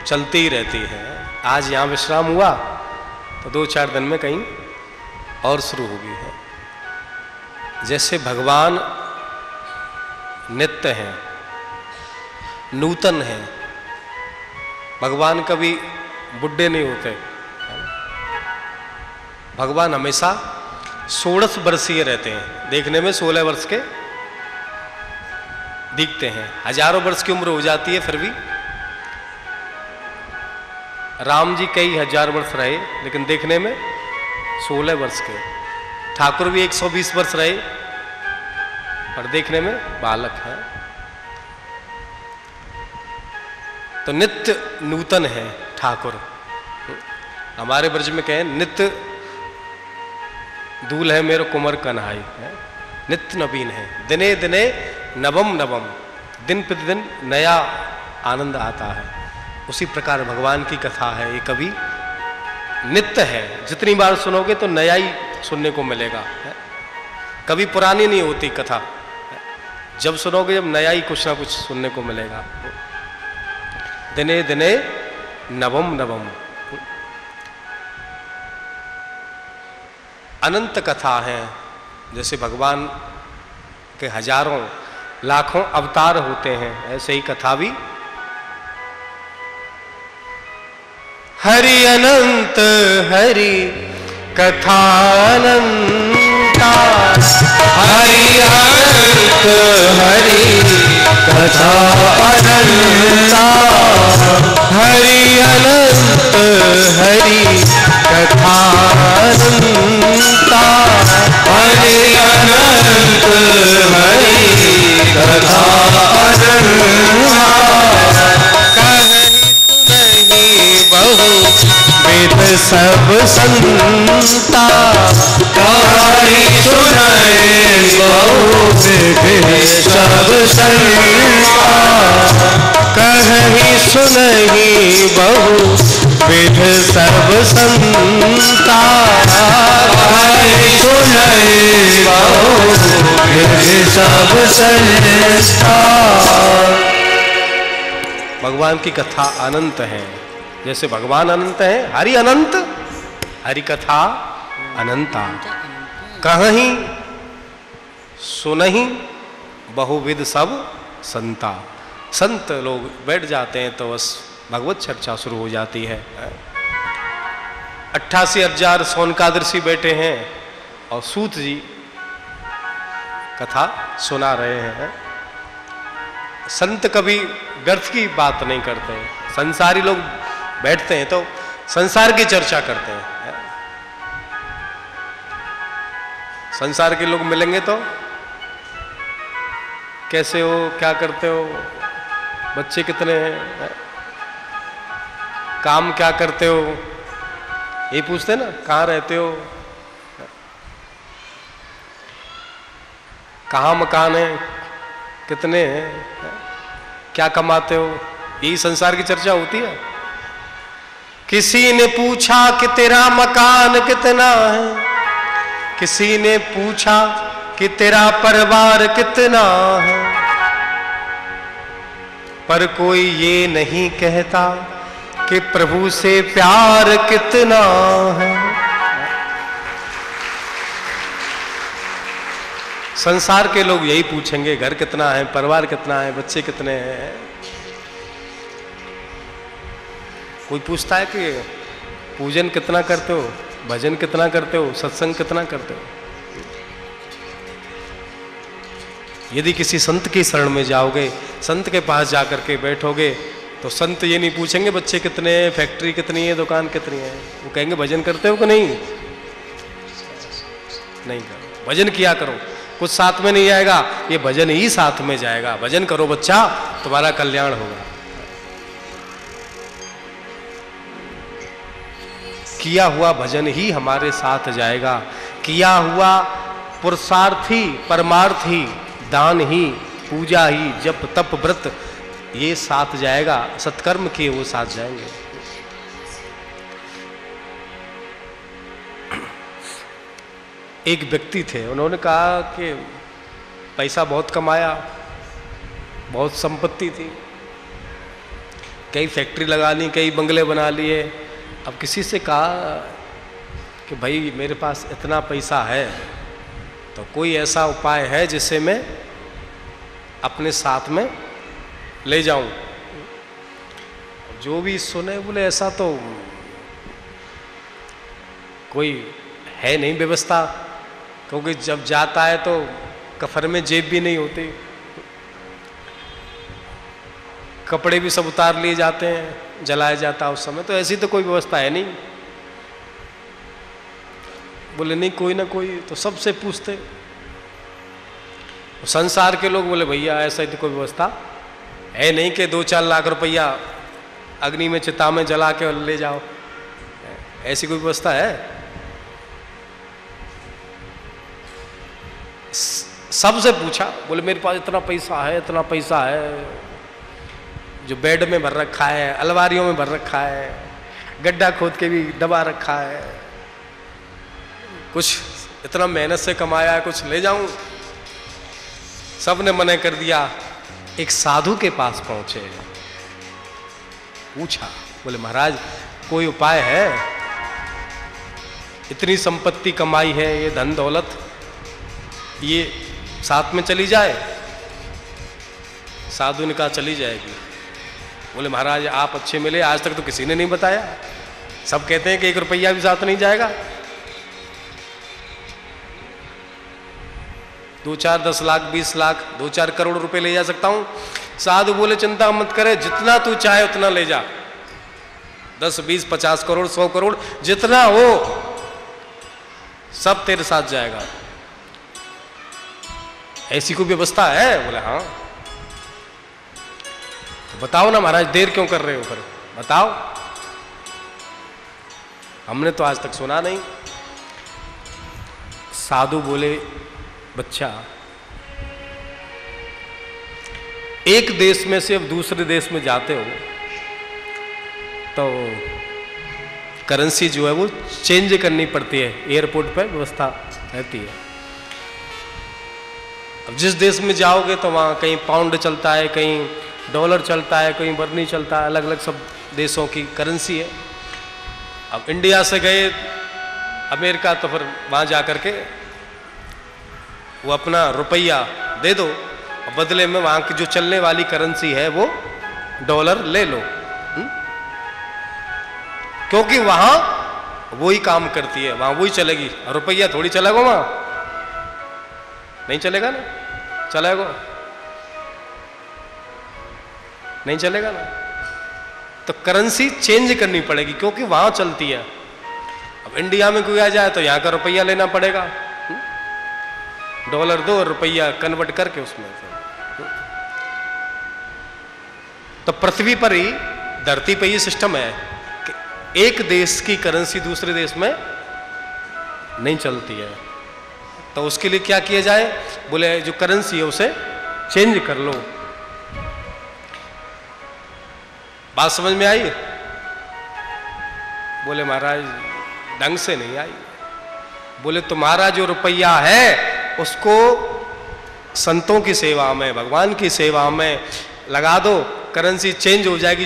चलती ही रहती है। आज यहाँ विश्राम हुआ तो 2-4 दिन में कहीं और शुरू होगी है। जैसे भगवान नित्य हैं, नूतन हैं, भगवान कभी बुढ़े नहीं होते। भगवान हमेशा 16 वर्षीय रहते हैं, देखने में 16 वर्ष के दिखते हैं। हजारों वर्ष की उम्र हो जाती है, फिर भी राम जी कई हजार वर्ष रहे लेकिन देखने में 16 वर्ष के। ठाकुर भी 120 वर्ष रहे पर देखने में बालक है। तो नित्य नूतन है ठाकुर। हमारे ब्रज में कहें नित्य दूल है मेरो कुंवर कन्हाई है, नित्य नवीन है। दिने दिने नवम नवम, दिन प्रतिदिन नया आनंद आता है। उसी प्रकार भगवान की कथा है, ये कभी नित्य है, जितनी बार सुनोगे तो नया ही सुनने को मिलेगा। कभी पुरानी नहीं होती कथा, जब सुनोगे जब नया ही कुछ ना कुछ सुनने को मिलेगा। दिने दिने नवम नवम, अनंत कथा है। जैसे भगवान के हजारों लाखों अवतार होते हैं, ऐसे ही कथा भी हरि अनंत हरि कथा अनंता, हरि अनंत हरि कथा अनंता, हरि अनंत हरि कथा अनंता, हरि अनंत हरि कथा अनंता। वेद सब संता, कहानी सुनाए बहु वेद सब संता, कहीं सुनही बहु वेद सब संता, कहीं सुनही बहु वेद सब संता। भगवान की कथा अनंत है। जैसे भगवान अनंत है, हरि अनंत हरि कथा अनंता, कहीं सुनहि बहुविध सब संता। संत लोग बैठ जाते हैं तो बस भगवत चर्चा शुरू हो जाती है। 88,000 सोनकादर्शी बैठे हैं और सूत जी कथा सुना रहे हैं। संत कभी व्यर्थ की बात नहीं करते। संसारी लोग बैठते हैं तो संसार की चर्चा करते हैं। संसार के लोग मिलेंगे तो कैसे हो, क्या करते हो, बच्चे कितने हैं, काम क्या करते हो, ये पूछते ना, कहाँ रहते हो, कहाँ मकान है, कितने हैं, क्या कमाते हो, यही संसार की चर्चा होती है। किसी ने पूछा कि तेरा मकान कितना है, किसी ने पूछा कि तेरा परिवार कितना है, पर कोई ये नहीं कहता कि प्रभु से प्यार कितना है। संसार के लोग यही पूछेंगे, घर कितना है, परिवार कितना है, बच्चे कितने हैं। कोई पूछता है कि पूजन कितना करते हो, भजन कितना करते हो, सत्संग कितना करते हो। यदि किसी संत की शरण में जाओगे, संत के पास जाकर के बैठोगे तो संत ये नहीं पूछेंगे बच्चे कितने हैं, फैक्ट्री कितनी है, दुकान कितनी है। वो कहेंगे भजन करते हो कि नहीं, नहीं करो, भजन किया करो। कुछ साथ में नहीं जाएगा, ये भजन ही साथ में जाएगा। भजन करो बच्चा, तुम्हारा कल्याण होगा। किया हुआ भजन ही हमारे साथ जाएगा। किया हुआ पुरुषार्थी परमार्थी दान ही, पूजा ही, जप तप व्रत, ये साथ जाएगा। सत्कर्म किए वो साथ जाएंगे। एक व्यक्ति थे, उन्होंने कहा कि पैसा बहुत कमाया, बहुत संपत्ति थी, कई फैक्ट्री लगा ली, कई बंगले बना लिए। अब किसी से कहा कि भाई मेरे पास इतना पैसा है तो कोई ऐसा उपाय है जिससे मैं अपने साथ में ले जाऊं। जो भी सुने बोले ऐसा तो कोई है नहीं व्यवस्था, क्योंकि जब जाता है तो कफर में जेब भी नहीं होती, कपड़े भी सब उतार लिए जाते हैं, जलाया जाता है उस समय, तो ऐसी तो कोई व्यवस्था है नहीं। बोले नहीं कोई ना कोई, तो सबसे पूछते। संसार के लोग बोले भैया ऐसा तो कोई व्यवस्था है नहीं कि 2-4 लाख रुपया अग्नि में चिता में जला के ले जाओ, ऐसी कोई व्यवस्था है। सबसे पूछा, बोले मेरे पास इतना पैसा है, इतना पैसा है, जो बेड में भर रखा है, अलमारियों में भर रखा है, गड्ढा खोद के भी दबा रखा है, कुछ इतना मेहनत से कमाया है, कुछ ले जाऊं। सबने मना कर दिया। एक साधु के पास पहुंचे, पूछा, बोले महाराज कोई उपाय है? इतनी संपत्ति कमाई है, ये धन दौलत, ये साथ में चली जाए? साधु ने कहा चली जाएगी। बोले महाराज आप अच्छे मिले, आज तक तो किसी ने नहीं बताया, सब कहते हैं कि 1 रुपया भी साथ नहीं जाएगा। 2, 4, 10 लाख, 20 लाख, 2, 4 करोड़ रुपए ले जा सकता हूं। साधु बोले चिंता मत करे, जितना तू चाहे उतना ले जा, 10, 20, 50 करोड़, 100 करोड़, जितना हो सब तेरे साथ जाएगा। ऐसी कोई व्यवस्था है? बोले हाँ। तो बताओ ना महाराज, देर क्यों कर रहे हो, फिर बताओ, हमने तो आज तक सुना नहीं। साधु बोले बच्चा, एक देश में से अब दूसरे देश में जाते हो तो करेंसी जो है वो चेंज करनी पड़ती है, एयरपोर्ट पर व्यवस्था रहती है। अब जिस देश में जाओगे तो वहाँ कहीं पाउंड चलता है, कहीं डॉलर चलता है, कहीं बर्नी चलता है, अलग अलग सब देशों की करेंसी है। अब इंडिया से गए अमेरिका तो फिर वहाँ जा कर के वो अपना रुपया दे दो और बदले में वहाँ की जो चलने वाली करेंसी है वो डॉलर ले लो, क्योंकि वहाँ वही काम करती है, वहाँ वही चलेगी। रुपया थोड़ी चलेगा, वहाँ नहीं चलेगा ना, चलेगा नहीं चलेगा ना। तो करेंसी चेंज करनी पड़ेगी क्योंकि वहां चलती है। अब इंडिया में कोई आ जाए तो यहाँ का रुपया लेना पड़ेगा, डॉलर दो और रुपया कन्वर्ट करके उसमें। तो पृथ्वी पर ही, धरती पर ही सिस्टम है कि एक देश की करेंसी दूसरे देश में नहीं चलती है। तो उसके लिए क्या किया जाए? बोले जो करेंसी है उसे चेंज कर लो। बात समझ में आई? बोले महाराज ढंग से नहीं आई। बोले तुम्हारा जो रुपया है उसको संतों की सेवा में, भगवान की सेवा में लगा दो, करेंसी चेंज हो जाएगी।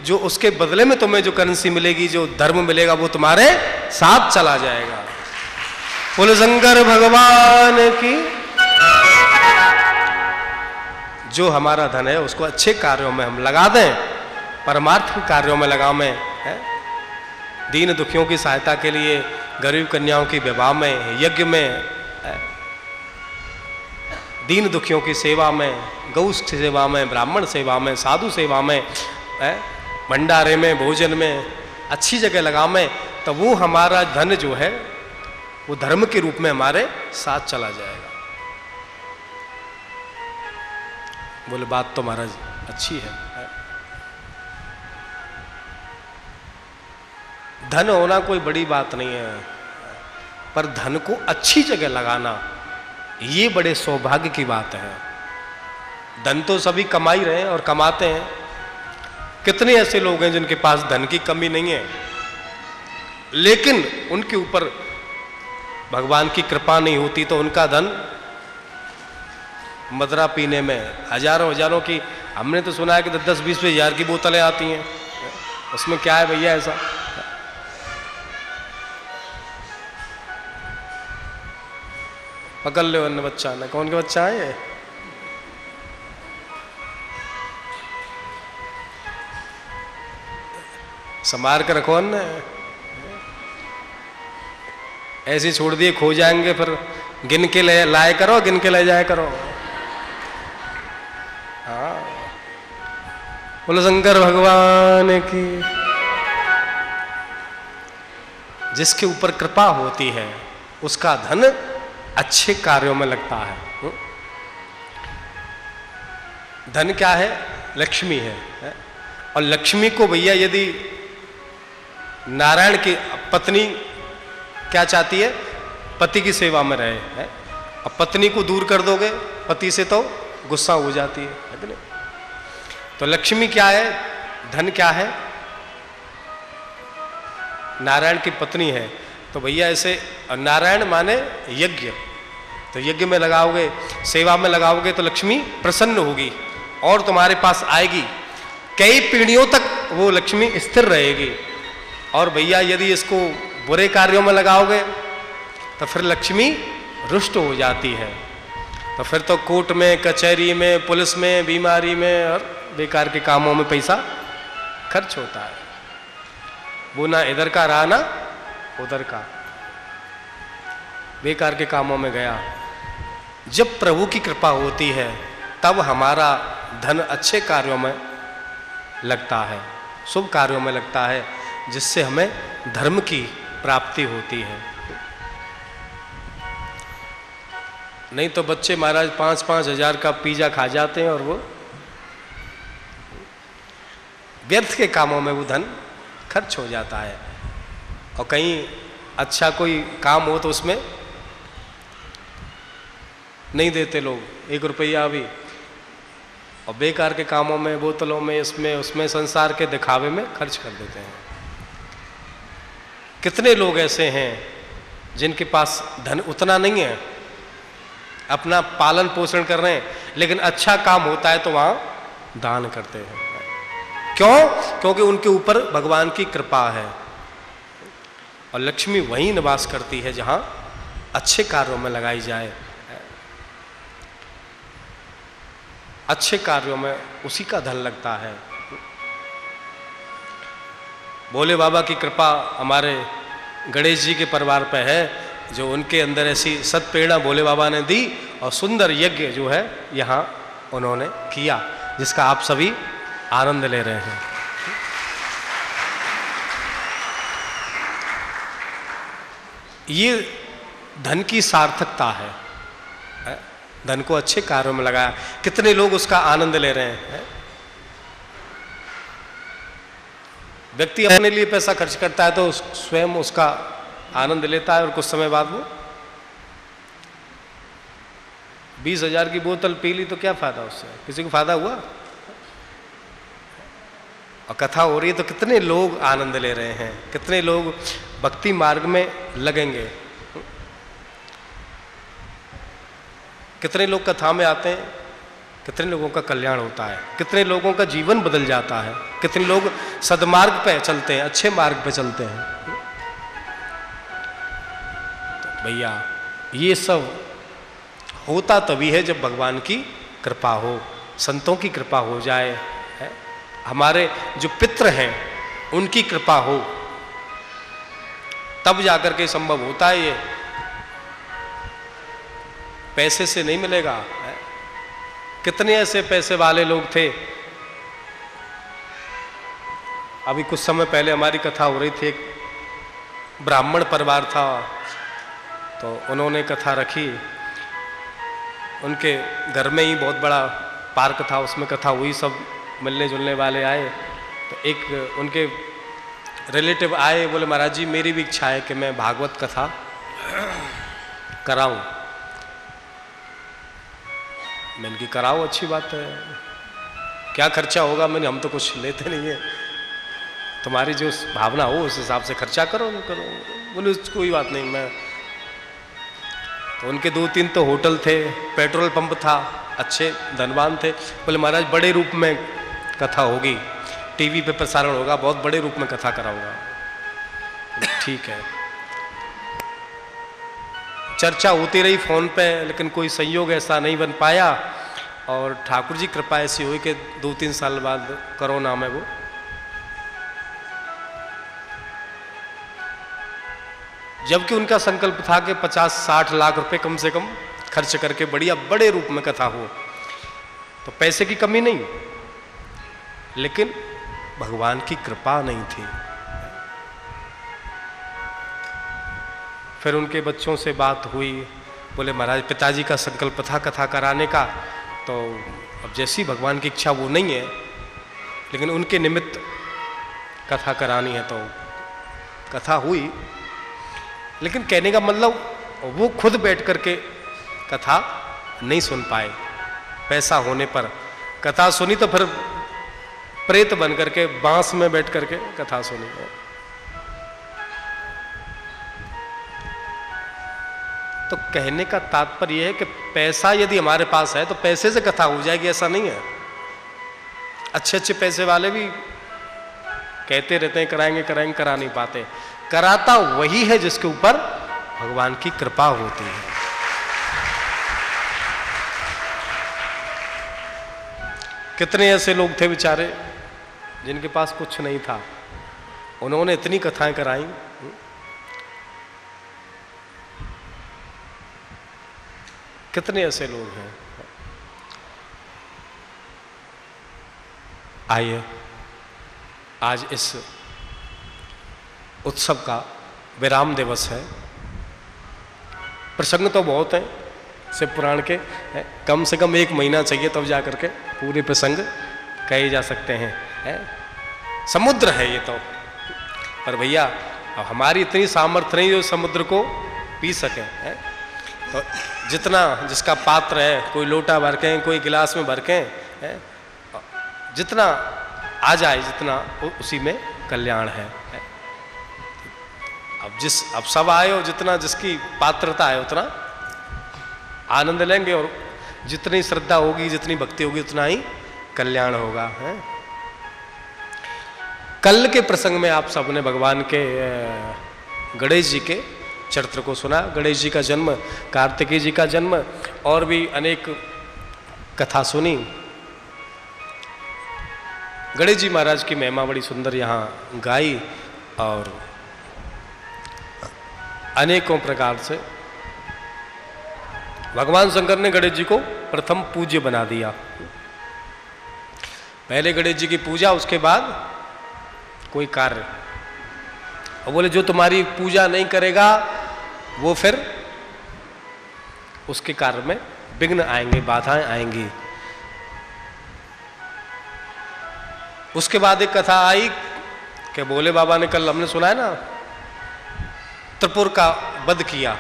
जो उसके बदले में तुम्हें जो करेंसी मिलेगी, जो धर्म मिलेगा, वो तुम्हारे साथ चला जाएगा। बोले शंकर भगवान की। जो हमारा धन है उसको अच्छे कार्यों में हम लगा दें, परमार्थ के कार्यों में लगावें, दीन दुखियों की सहायता के लिए, गरीब कन्याओं की विवाह में, यज्ञ में, दीन दुखियों की सेवा में, गौ सेवा में, ब्राह्मण सेवा में, साधु सेवा में, भंडारे में, भोजन में, अच्छी जगह लगावें, तो वो हमारा धन जो है वो धर्म के रूप में हमारे साथ चला जाएगा। बोले बात तो महाराज अच्छी है। धन होना कोई बड़ी बात नहीं है, पर धन को अच्छी जगह लगाना ये बड़े सौभाग्य की बात है। धन तो सभी कमा ही रहे हैं और कमाते हैं। कितने ऐसे लोग हैं जिनके पास धन की कमी नहीं है, लेकिन उनके ऊपर भगवान की कृपा नहीं होती तो उनका धन मदरा पीने में, हजारों हजारों की, हमने तो सुना है कि 10-20 हजार की बोतलें आती हैं, उसमें क्या है भैया ऐसा? पकड़ लो अन्य बच्चा ना, कौन के बच्चा है ये? संभाल कर रखो अन्य, ऐसे छोड़ दिए खो जाएंगे, फिर गिन के ले लाए करो, गिन के ले जाया करो। हाँ, बोलो शंकर भगवान की। जिसके ऊपर कृपा होती है उसका धन अच्छे कार्यों में लगता है। धन क्या है? लक्ष्मी है। और लक्ष्मी को भैया यदि नारायण की पत्नी क्या चाहती है? पति की सेवा में रहे, है? अब पत्नी को दूर कर दोगे पति से तो गुस्सा हो जाती है कि नहीं? तो लक्ष्मी क्या है, धन क्या है? नारायण की पत्नी है। तो भैया ऐसे नारायण माने यज्ञ, तो यज्ञ में लगाओगे, सेवा में लगाओगे तो लक्ष्मी प्रसन्न होगी और तुम्हारे पास आएगी, कई पीढ़ियों तक वो लक्ष्मी स्थिर रहेगी। और भैया यदि इसको बुरे कार्यों में लगाओगे तो फिर लक्ष्मी रुष्ट हो जाती है। तो फिर तो कोर्ट में, कचहरी में, पुलिस में, बीमारी में और बेकार के कामों में पैसा खर्च होता है। वो ना इधर का रहा ना उधर का, बेकार के कामों में गया। जब प्रभु की कृपा होती है तब हमारा धन अच्छे कार्यों में लगता है, शुभ कार्यों में लगता है, जिससे हमें धर्म की प्राप्ति होती है। नहीं तो बच्चे महाराज 5-5 हजार का पिज्जा खा जाते हैं और वो व्यर्थ के कामों में वो धन खर्च हो जाता है। और कहीं अच्छा कोई काम हो तो उसमें नहीं देते लोग 1 रुपया भी, और बेकार के कामों में, बोतलों में, इसमें उसमें, संसार के दिखावे में खर्च कर देते हैं। कितने लोग ऐसे हैं जिनके पास धन उतना नहीं है, अपना पालन पोषण कर रहे हैं, लेकिन अच्छा काम होता है तो वहां दान करते हैं। क्यों? क्योंकि उनके ऊपर भगवान की कृपा है। और लक्ष्मी वहीं निवास करती है जहां अच्छे कार्यों में लगाई जाए, अच्छे कार्यों में उसी का धन लगता है। भोले बाबा की कृपा हमारे गणेश जी के परिवार पे है, जो उनके अंदर ऐसी सत्प्रेरणा भोले बाबा ने दी और सुंदर यज्ञ जो है यहाँ उन्होंने किया, जिसका आप सभी आनंद ले रहे हैं। ये धन की सार्थकता है, धन को अच्छे कार्यों में लगाया, कितने लोग उसका आनंद ले रहे हैं। व्यक्ति अपने लिए पैसा खर्च करता है तो स्वयं उसका आनंद लेता है और कुछ समय बाद वो 20 हजार की बोतल पी ली तो क्या फायदा उससे, किसी को फायदा हुआ? और कथा हो रही है तो कितने लोग आनंद ले रहे हैं, कितने लोग भक्ति मार्ग में लगेंगे, कितने लोग कथा में आते हैं, कितने लोगों का कल्याण होता है, कितने लोगों का जीवन बदल जाता है, कितने लोग सद्मार्ग पे चलते हैं, अच्छे मार्ग पे चलते हैं। तो भैया ये सब होता तभी है जब भगवान की कृपा हो, संतों की कृपा हो जाए, है? हमारे जो पितृ हैं उनकी कृपा हो, तब जाकर के संभव होता है। ये पैसे से नहीं मिलेगा। है? कितने ऐसे पैसे वाले लोग थे, अभी कुछ समय पहले हमारी कथा हो रही थी, एक ब्राह्मण परिवार था, तो उन्होंने कथा रखी, उनके घर में ही बहुत बड़ा पार्क था, उसमें कथा हुई, सब मिलने जुलने वाले आए, तो एक उनके रिलेटिव आए, बोले महाराज जी मेरी भी इच्छा है कि मैं भागवत कथा कराऊं। मैंने की कराओ, अच्छी बात है, क्या खर्चा होगा? मैंने हम तो कुछ लेते नहीं है, तुम्हारी जो भावना हो उस हिसाब से खर्चा करो बोले कोई बात नहीं। मैं तो उनके 2-3 तो होटल थे, पेट्रोल पंप था, अच्छे धनवान थे। बोले महाराज बड़े रूप में कथा होगी, टीवी पे प्रसारण होगा, बहुत बड़े रूप में कथा कराऊंगा। ठीक है, चर्चा होती रही फोन पे, लेकिन कोई संयोग ऐसा नहीं बन पाया, और ठाकुर जी कृपा ऐसी हुई कि 2-3 साल बाद कोरोना में वो जबकि उनका संकल्प था कि 50-60 लाख रुपए कम से कम खर्च करके बढ़िया बड़े रूप में कथा हो, तो पैसे की कमी नहीं, लेकिन भगवान की कृपा नहीं थी। फिर उनके बच्चों से बात हुई, बोले महाराज पिताजी का संकल्प था कथा कराने का, तो अब जैसी भगवान की इच्छा वो नहीं है, लेकिन उनके निमित्त कथा करानी है, तो कथा हुई। लेकिन कहने का मतलब वो खुद बैठ करके कथा नहीं सुन पाए। पैसा होने पर कथा सुनी तो फिर प्रेत बन करके बांस में बैठ करके कथा सुनी। तो कहने का तात्पर्य यह है कि पैसा यदि हमारे पास है तो पैसे से कथा हो जाएगी, ऐसा नहीं है। अच्छे अच्छे पैसे वाले भी कहते रहते हैं कराएंगे कराएंगे, करा नहीं पाते। कराता वही है जिसके ऊपर भगवान की कृपा होती है। कितने ऐसे लोग थे बेचारे जिनके पास कुछ नहीं था, उन्होंने इतनी कथाएं कराई। कितने ऐसे लोग हैं। आइए आज इस उत्सव का विराम दिवस है। प्रसंग तो बहुत हैं शिव पुराण के, कम से कम 1 महीना चाहिए तब जा करके पूरे प्रसंग कहे जा सकते हैं। समुद्र है ये तो, पर भैया अब हमारी इतनी सामर्थ्य नहीं जो समुद्र को पी सके। तो जितना जिसका पात्र है, कोई लोटा भर के, कोई गिलास में भर के, जितना आ जाए जितना उसी में कल्याण है। अब सब आए हो, जितना जिसकी पात्रता है उतना आनंद लेंगे, और जितनी श्रद्धा होगी जितनी भक्ति होगी उतना ही कल्याण होगा। कल के प्रसंग में आप सबने भगवान के गणेश जी के चरित्र को सुना। गणेश जी का जन्म, कार्तिकेय जी का जन्म, और भी अनेक कथा सुनी। गणेश जी महाराज की महिमा बड़ी सुंदर यहाँ गाई, और अनेकों प्रकार से भगवान शंकर ने गणेश जी को प्रथम पूज्य बना दिया। पहले गणेश जी की पूजा, उसके बाद कोई कार्य। और बोले जो तुम्हारी पूजा नहीं करेगा वो फिर उसके कार्य में विघ्न आएंगे, बाधाएं आएंगी। उसके बाद एक कथा आई कि भोले बाबा ने, कल हमने सुना है ना, त्रिपुर का वध किया।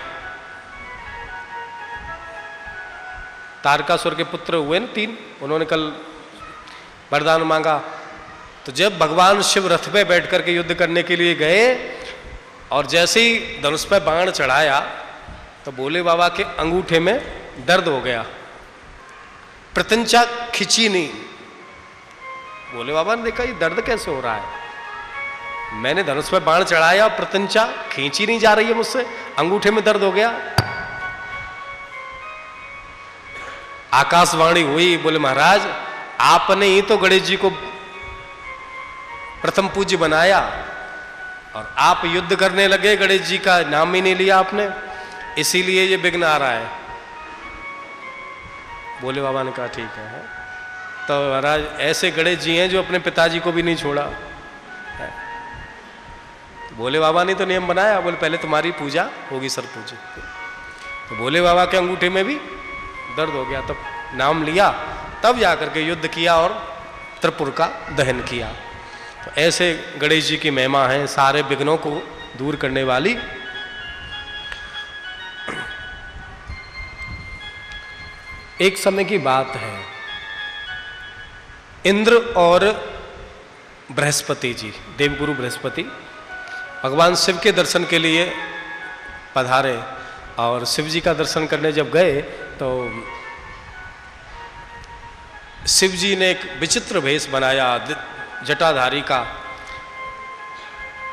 तारकासुर के पुत्र हुए ना 3, उन्होंने कल वरदान मांगा। तो जब भगवान शिव रथ पे बैठ करके युद्ध करने के लिए गए और जैसे ही धनुष पे बाण चढ़ाया तो भोले बाबा के अंगूठे में दर्द हो गया, प्रत्यंचा खिंची नहीं। भोले बाबा ने देखा ये दर्द कैसे हो रहा है, मैंने धनुष पे बाण चढ़ाया, प्रत्यंचा खींची नहीं जा रही है मुझसे, अंगूठे में दर्द हो गया। आकाशवाणी हुई, बोले महाराज आपने ही तो गणेश जी को प्रथम पूज्य बनाया और आप युद्ध करने लगे, गणेश जी का नाम ही नहीं लिया आपने, इसीलिए ये विघ्न आ रहा है। भोले बाबा ने कहा ठीक है। तो महाराज ऐसे गणेश जी हैं जो अपने पिताजी को भी नहीं छोड़ा। तो भोले बाबा ने तो नियम बनाया, बोले पहले तुम्हारी पूजा होगी सर पूजी। तो भोले बाबा के अंगूठे में भी दर्द हो गया, तब नाम लिया, तब जाकर के युद्ध किया और त्रिपुर का दहन किया। तो ऐसे गणेश जी की महिमा है, सारे विघ्नों को दूर करने वाली। एक समय की बात है, इंद्र और बृहस्पति जी, देवगुरु बृहस्पति भगवान शिव के दर्शन के लिए पधारे, और शिव जी का दर्शन करने जब गए तो शिव जी ने एक विचित्र भेष बनाया जटाधारी का,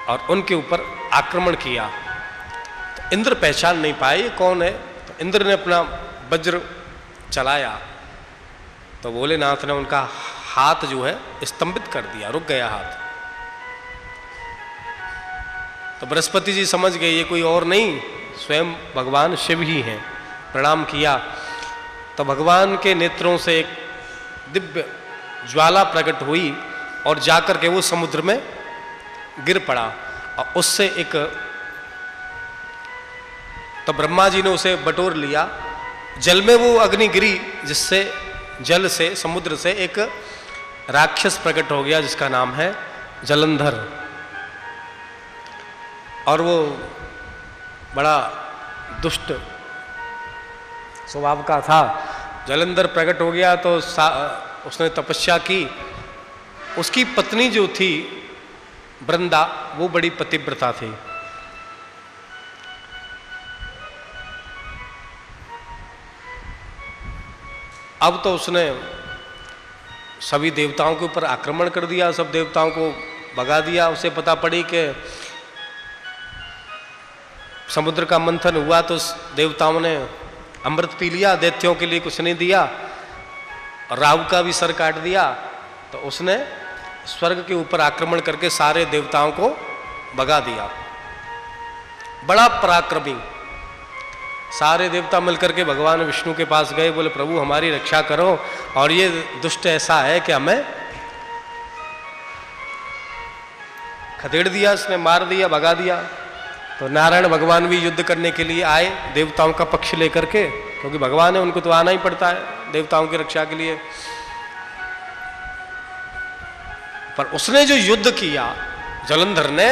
और उनके ऊपर आक्रमण किया। तो इंद्र पहचान नहीं पाए ये कौन है। तो इंद्र ने अपना वज्र चलाया तो भोलेनाथ ने उनका हाथ जो है स्तंभित कर दिया, रुक गया हाथ। तो बृहस्पति जी समझ गए ये कोई और नहीं, स्वयं भगवान शिव ही हैं। प्रणाम किया तो भगवान के नेत्रों से एक दिव्य ज्वाला प्रकट हुई और जाकर के वो समुद्र में गिर पड़ा, और उससे एक, तो ब्रह्मा जी ने उसे बटोर लिया। जल में वो अग्नि गिरी, जिससे जल से, समुद्र से एक राक्षस प्रकट हो गया जिसका नाम है जलंधर। और वो बड़ा दुष्ट स्वभाव का था। जलंधर प्रकट हो गया तो उसने तपस्या की। उसकी पत्नी जो थी वृंदा, वो बड़ी पतिव्रता थी। अब तो उसने सभी देवताओं के ऊपर आक्रमण कर दिया, सब देवताओं को भगा दिया। उसे पता पड़ी कि समुद्र का मंथन हुआ तो देवताओं ने अमृत पी लिया, दैत्यों के लिए कुछ नहीं दिया, और राहु का भी सर काट दिया। तो उसने स्वर्ग के ऊपर आक्रमण करके सारे देवताओं को भगा दिया। बड़ा पराक्रमी। सारे देवता मिलकर के भगवान विष्णु के पास गए, बोले प्रभु हमारी रक्षा करो, और ये दुष्ट ऐसा है कि हमें खदेड़ दिया, इसने मार दिया, भगा दिया। तो नारायण भगवान भी युद्ध करने के लिए आए देवताओं का पक्ष लेकर के, क्योंकि भगवान है, उनको तो आना ही पड़ता है देवताओं की रक्षा के लिए। पर उसने जो युद्ध किया जलंधर ने,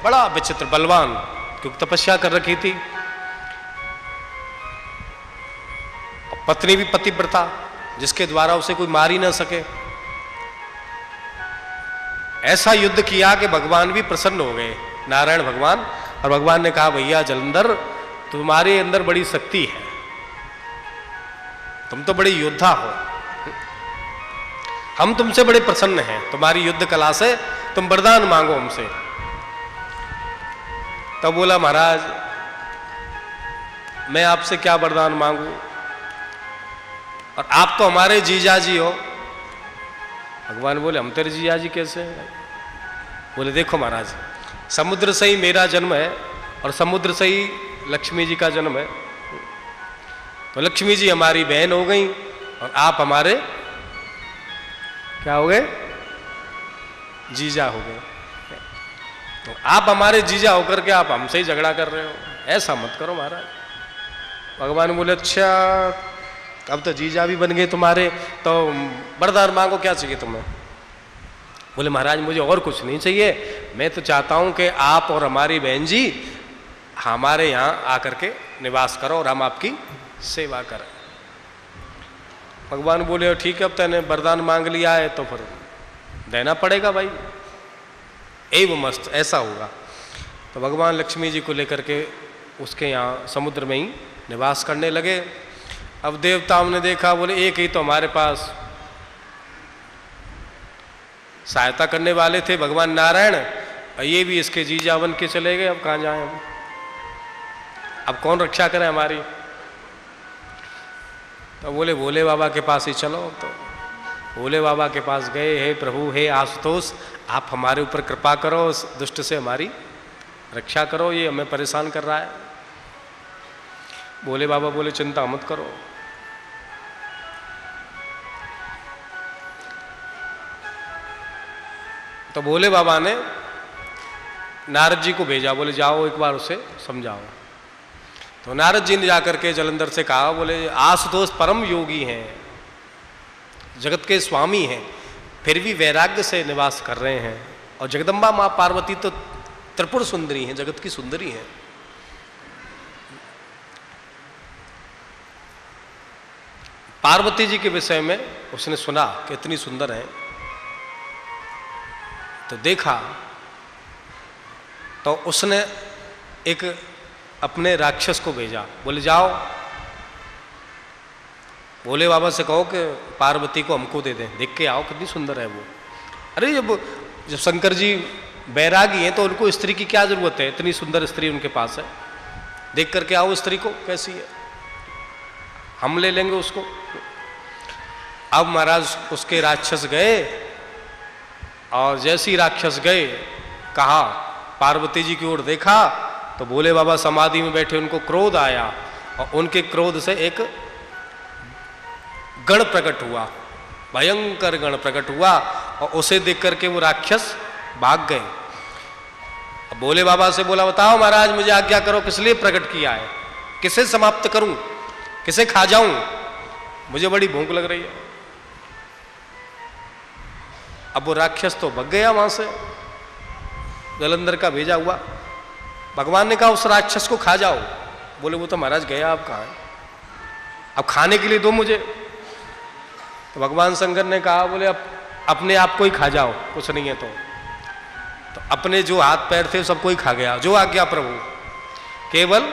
बड़ा विचित्र बलवान, क्योंकि तपस्या कर रखी थी, पत्नी भी पतिव्रता, जिसके द्वारा उसे कोई मार ही ना सके। ऐसा युद्ध किया कि भगवान भी प्रसन्न हो गए, नारायण भगवान। और भगवान ने कहा भैया जलंधर, तुम्हारे अंदर बड़ी शक्ति है, तुम तो बड़े योद्धा हो, हम तुमसे बड़े प्रसन्न हैं, तुम्हारी युद्ध कला से, तुम वरदान मांगो हमसे। तब बोला महाराज मैं आपसे क्या वरदान मांगू, और आप तो हमारे जीजा जी हो। भगवान बोले हम तेरे जीजा जी कैसे हैं? बोले देखो महाराज, समुद्र से ही मेरा जन्म है और समुद्र से ही लक्ष्मी जी का जन्म है। तो लक्ष्मी जी हमारी बहन हो गई और आप हमारे क्या हो गए? जीजा हो गए। तो आप हमारे जीजा होकर के आप हमसे ही झगड़ा कर रहे हो, ऐसा मत करो महाराज। भगवान बोले अच्छा अब तो जीजा भी बन गए तुम्हारे, तो वरदान मांगो, क्या चाहिए तुम्हें? बोले महाराज मुझे और कुछ नहीं चाहिए, मैं तो चाहता हूं कि आप और हमारी बहन जी हमारे यहाँ आकर के निवास करो और हम आपकी सेवा करें। भगवान बोले ठीक है, अब तूने वरदान मांग लिया है तो फिर देना पड़ेगा भाई, एवं मस्त, ऐसा होगा। तो भगवान लक्ष्मी जी को लेकर के उसके यहाँ समुद्र में ही निवास करने लगे। अब देवताओं ने देखा, बोले एक ही तो हमारे पास सहायता करने वाले थे भगवान नारायण, ये भी इसके जीजा बन के चले गए, अब कहाँ जाएं हम, अब कौन रक्षा करे हमारी? तो बोले भोले बाबा के पास ही चलो। तो भोले बाबा के पास गए, हे प्रभु हे आशुतोष, आप हमारे ऊपर कृपा करो, उस दुष्ट से हमारी रक्षा करो, ये हमें परेशान कर रहा है। भोले बाबा बोले चिंता मत करो। तो भोले बाबा ने नारद जी को भेजा, बोले जाओ एक बार उसे समझाओ। तो नारद जी ने जाकर के जलंधर से कहा, बोले आशुतोष परम योगी हैं, जगत के स्वामी हैं, फिर भी वैराग्य से निवास कर रहे हैं, और जगदम्बा माँ पार्वती तो त्रिपुर सुंदरी हैं, जगत की सुंदरी हैं। पार्वती जी के विषय में उसने सुना कि इतनी सुंदर है, तो देखा तो उसने एक अपने राक्षस को भेजा, बोले जाओ भोले बाबा से कहो कि पार्वती को हमको दे दें, देख के आओ कितनी सुंदर है वो। अरे जब शंकर जी बैरागी हैं तो उनको स्त्री की क्या जरूरत है, इतनी सुंदर स्त्री उनके पास है, देख करके आओ स्त्री को कैसी है, हम ले लेंगे उसको। अब महाराज उसके राक्षस गए, और जैसे ही राक्षस गए, कहा पार्वती जी की ओर देखा तो भोले बाबा समाधि में बैठे, उनको क्रोध आया, और उनके क्रोध से एक गण प्रकट हुआ, भयंकर गण प्रकट हुआ, और उसे देख करके वो राक्षस भाग गए। अब भोले बाबा से बोला बताओ महाराज मुझे आज्ञा करो, किस लिए प्रकट किया है, किसे समाप्त करूं, किसे खा जाऊं, मुझे बड़ी भूख लग रही है। अब वो राक्षस तो भग गया वहां से, जलंधर का भेजा हुआ। भगवान ने कहा उस राक्षस को खा जाओ, बोले वो तो महाराज गया, आप कहाँ हैं? अब खाने के लिए दो मुझे। तो भगवान शंकर ने कहा, बोले अब अपने आप को ही खा जाओ, कुछ नहीं है तो अपने जो हाथ पैर थे सबको ही खा गया। जो आज्ञा प्रभु, केवल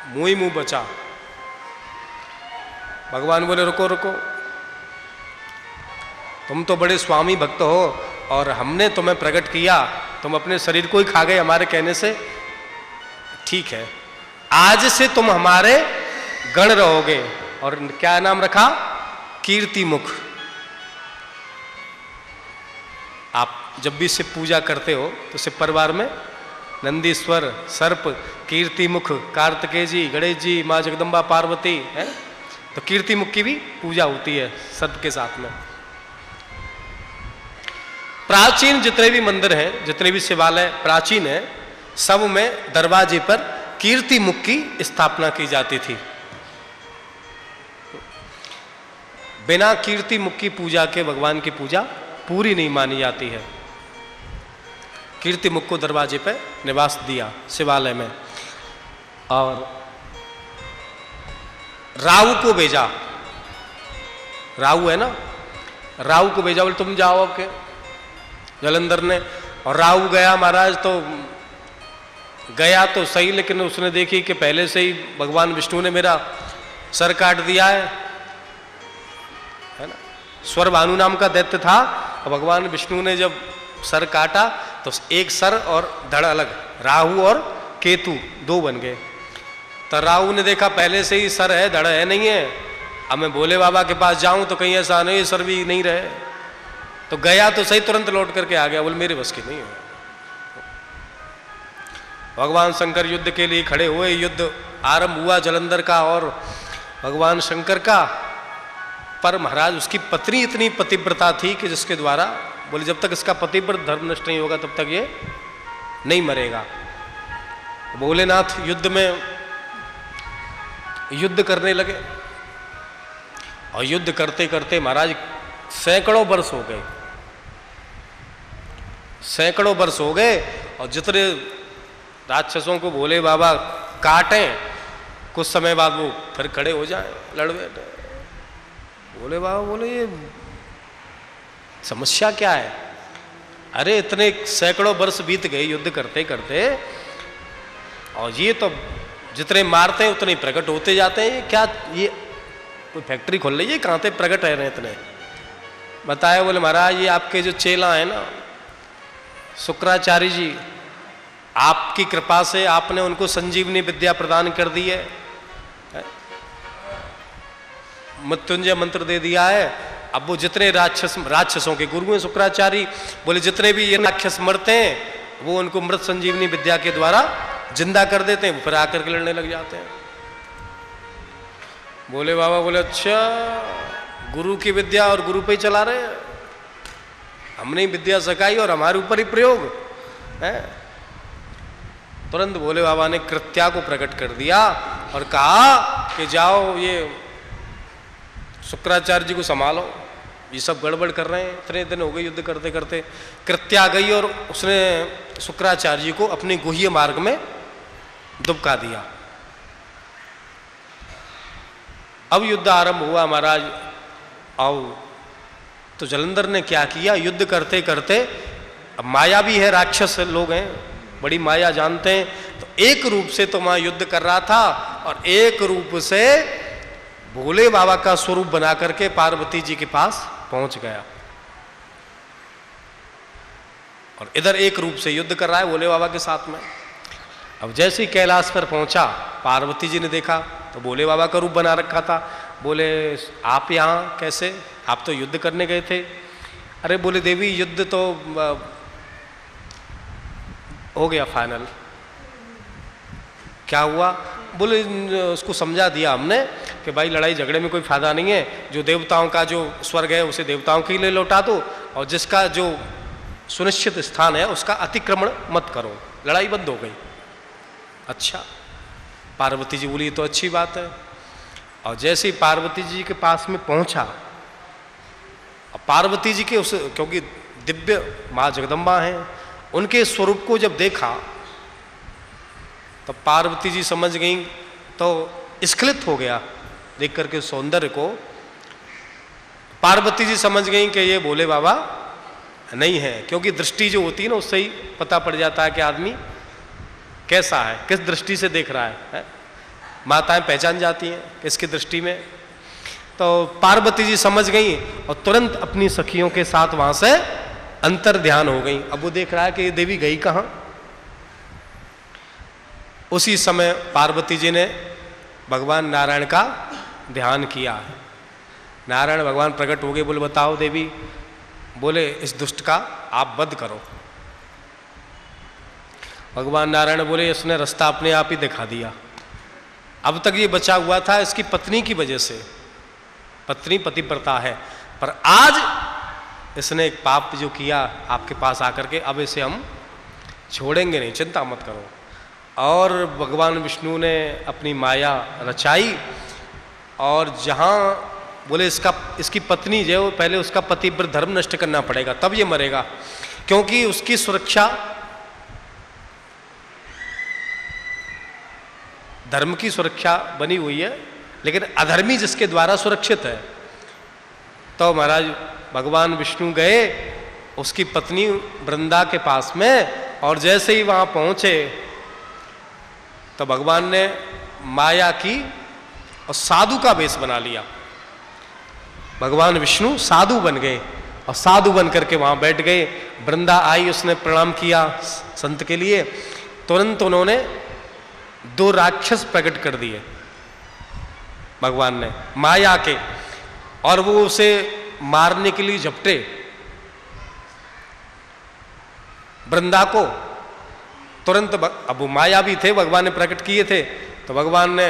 मुंह ही मुंह बचा। भगवान बोले रुको रुको, तुम तो बड़े स्वामी भक्त हो और हमने तुम्हें प्रकट किया, तुम अपने शरीर को ही खा गए हमारे कहने से। ठीक है, आज से तुम हमारे गण रहोगे। और क्या नाम रखा? कीर्ति मुख। आप जब भी शिव पूजा करते हो तो शिव परिवार में नंदीश्वर, सर्प, कीर्ति मुख, कार्तिकेय जी, गणेश जी, माँ जगदम्बा, पार्वती है, तो कीर्ति मुख की भी पूजा होती है सर्प के साथ में। प्राचीन जितने भी मंदिर हैं, जितने भी शिवालय प्राचीन हैं, सब में दरवाजे पर कीर्ति मुख की स्थापना की जाती थी। बिना कीर्ति मुख की पूजा के भगवान की पूजा पूरी नहीं मानी जाती है। कीर्ति मुख को दरवाजे पे निवास दिया शिवालय में। और राहु को भेजा, राहु है ना, राहु को भेजा, बोले तुम जाओ अब के जलंधर ने। और राहु गया महाराज, तो गया तो सही, लेकिन उसने देखी कि पहले से ही भगवान विष्णु ने मेरा सर काट दिया है ना। स्वर भानु नाम का दैत्य था, और भगवान विष्णु ने जब सर काटा तो एक सर और धड़ अलग, राहु और केतु दो बन गए। तो राहु ने देखा पहले से ही सर है, धड़ है नहीं है, अब मैं भोले बाबा के पास जाऊं तो कहीं ऐसा नहीं सर भी नहीं रहे। तो गया तो सही, तुरंत लौट करके आ गया, बोले मेरे बस की नहीं है। भगवान शंकर युद्ध के लिए खड़े हुए, युद्ध आरंभ हुआ जलंधर का और भगवान शंकर का। पर महाराज उसकी पत्नी इतनी पतिव्रता थी कि जिसके द्वारा बोले जब तक इसका पतिव्रत धर्म नष्ट नहीं होगा तब तक ये नहीं मरेगा। भोलेनाथ युद्ध में युद्ध करने लगे, और युद्ध करते करते महाराज सैकड़ों वर्ष हो गए, सैकड़ों वर्ष हो गए। और जितने राक्षसों को भोले बाबा काटें, कुछ समय बाद वो फिर खड़े हो जाए लड़वे। भोले बाबा बोले ये समस्या क्या है? अरे इतने सैकड़ों वर्ष बीत गए युद्ध करते करते, और ये तो जितने मारते हैं उतने प्रकट होते जाते हैं। क्या ये कोई फैक्ट्री खोल लीजिए, कहाँ से प्रकट है इतने? बताया, बोले महाराज ये आपके जो चेला है ना शुक्राचार्य जी, आपकी कृपा से आपने उनको संजीवनी विद्या प्रदान कर दी है, मृत्युंजय मंत्र दे दिया है। अब वो जितने राक्षसों के गुरु हैं शुक्राचार्य, बोले जितने भी ये राक्षस मरते हैं वो उनको मृत संजीवनी विद्या के द्वारा जिंदा कर देते हैं, फिर आकर के लड़ने लग जाते हैं। बोले बाबा बोले अच्छा, गुरु की विद्या और गुरु पे ही चला रहे हैं, हमने विद्या सिखाई और हमारे ऊपर ही प्रयोग है। तुरंत भोले बाबा ने कृत्या को प्रकट कर दिया और कहा कि जाओ ये शुक्राचार्य जी को संभालो, ये सब गड़बड़ कर रहे हैं। इतने दिन हो गए युद्ध करते करते। कृत्या गई और उसने शुक्राचार्य जी को अपने गुह्य मार्ग में दुबका दिया। अब युद्ध आरंभ हुआ महाराज। आओ तो जलंधर ने क्या किया, युद्ध करते करते, अब माया भी है, राक्षस लोग हैं, बड़ी माया जानते हैं, तो एक रूप से तो वहां युद्ध कर रहा था और एक रूप से भोले बाबा का स्वरूप बना करके पार्वती जी के पास पहुंच गया। और इधर एक रूप से युद्ध कर रहा है भोले बाबा के साथ में। अब जैसे ही कैलाश पर पहुंचा, पार्वती जी ने देखा तो भोले बाबा का रूप बना रखा था। बोले आप यहाँ कैसे, आप तो युद्ध करने गए थे। अरे बोले देवी युद्ध तो हो गया फाइनल। क्या हुआ? बोले उसको समझा दिया हमने कि भाई लड़ाई झगड़े में कोई फायदा नहीं है, जो देवताओं का जो स्वर्ग है उसे देवताओं के लिए लौटा दो, और जिसका जो सुनिश्चित स्थान है उसका अतिक्रमण मत करो। लड़ाई बंद हो गई। अच्छा, पार्वती जी बोली तो अच्छी बात है। और जैसे ही पार्वती जी के पास में पहुंचा, पार्वती जी के उस, क्योंकि दिव्य माँ जगदम्बा हैं, उनके स्वरूप को जब देखा तो पार्वती जी समझ गई। तो स्खलित हो गया देख करके सौंदर्य को। पार्वती जी समझ गई कि ये भोले बाबा नहीं है, क्योंकि दृष्टि जो होती है ना उससे ही पता पड़ जाता है कि आदमी कैसा है, किस दृष्टि से देख रहा है? माताएं पहचान जाती हैं किसकी दृष्टि में। तो पार्वती जी समझ गई और तुरंत अपनी सखियों के साथ वहां से अंतर ध्यान हो गई। अब वो देख रहा है कि ये देवी गई कहां। उसी समय पार्वती जी ने भगवान नारायण का ध्यान किया। नारायण भगवान प्रकट हो गए, बोले बताओ देवी, बोले इस दुष्ट का आप वध करो। भगवान नारायण बोले इसने रास्ता अपने आप ही दिखा दिया। अब तक ये बचा हुआ था इसकी पत्नी की वजह से, पत्नी पतिव्रता है, पर आज इसने एक पाप जो किया आपके पास आकर के, अब इसे हम छोड़ेंगे नहीं, चिंता मत करो। और भगवान विष्णु ने अपनी माया रचाई और जहां बोले इसकी पत्नी जो पहले उसका पतिव्रत धर्म नष्ट करना पड़ेगा तब ये मरेगा, क्योंकि उसकी सुरक्षा धर्म की सुरक्षा बनी हुई है, लेकिन अधर्मी जिसके द्वारा सुरक्षित है। तो महाराज भगवान विष्णु गए उसकी पत्नी वृंदा के पास में, और जैसे ही वहां पहुंचे तो भगवान ने माया की और साधु का वेश बना लिया। भगवान विष्णु साधु बन गए और साधु बन करके वहां बैठ गए। वृंदा आई, उसने प्रणाम किया संत के लिए। तुरंत उन्होंने 2 राक्षस प्रकट कर दिए भगवान ने माया के, और वो उसे मारने के लिए झपटे वृंदा को। तुरंत अब वो माया भी थे, भगवान ने प्रकट किए थे, तो भगवान ने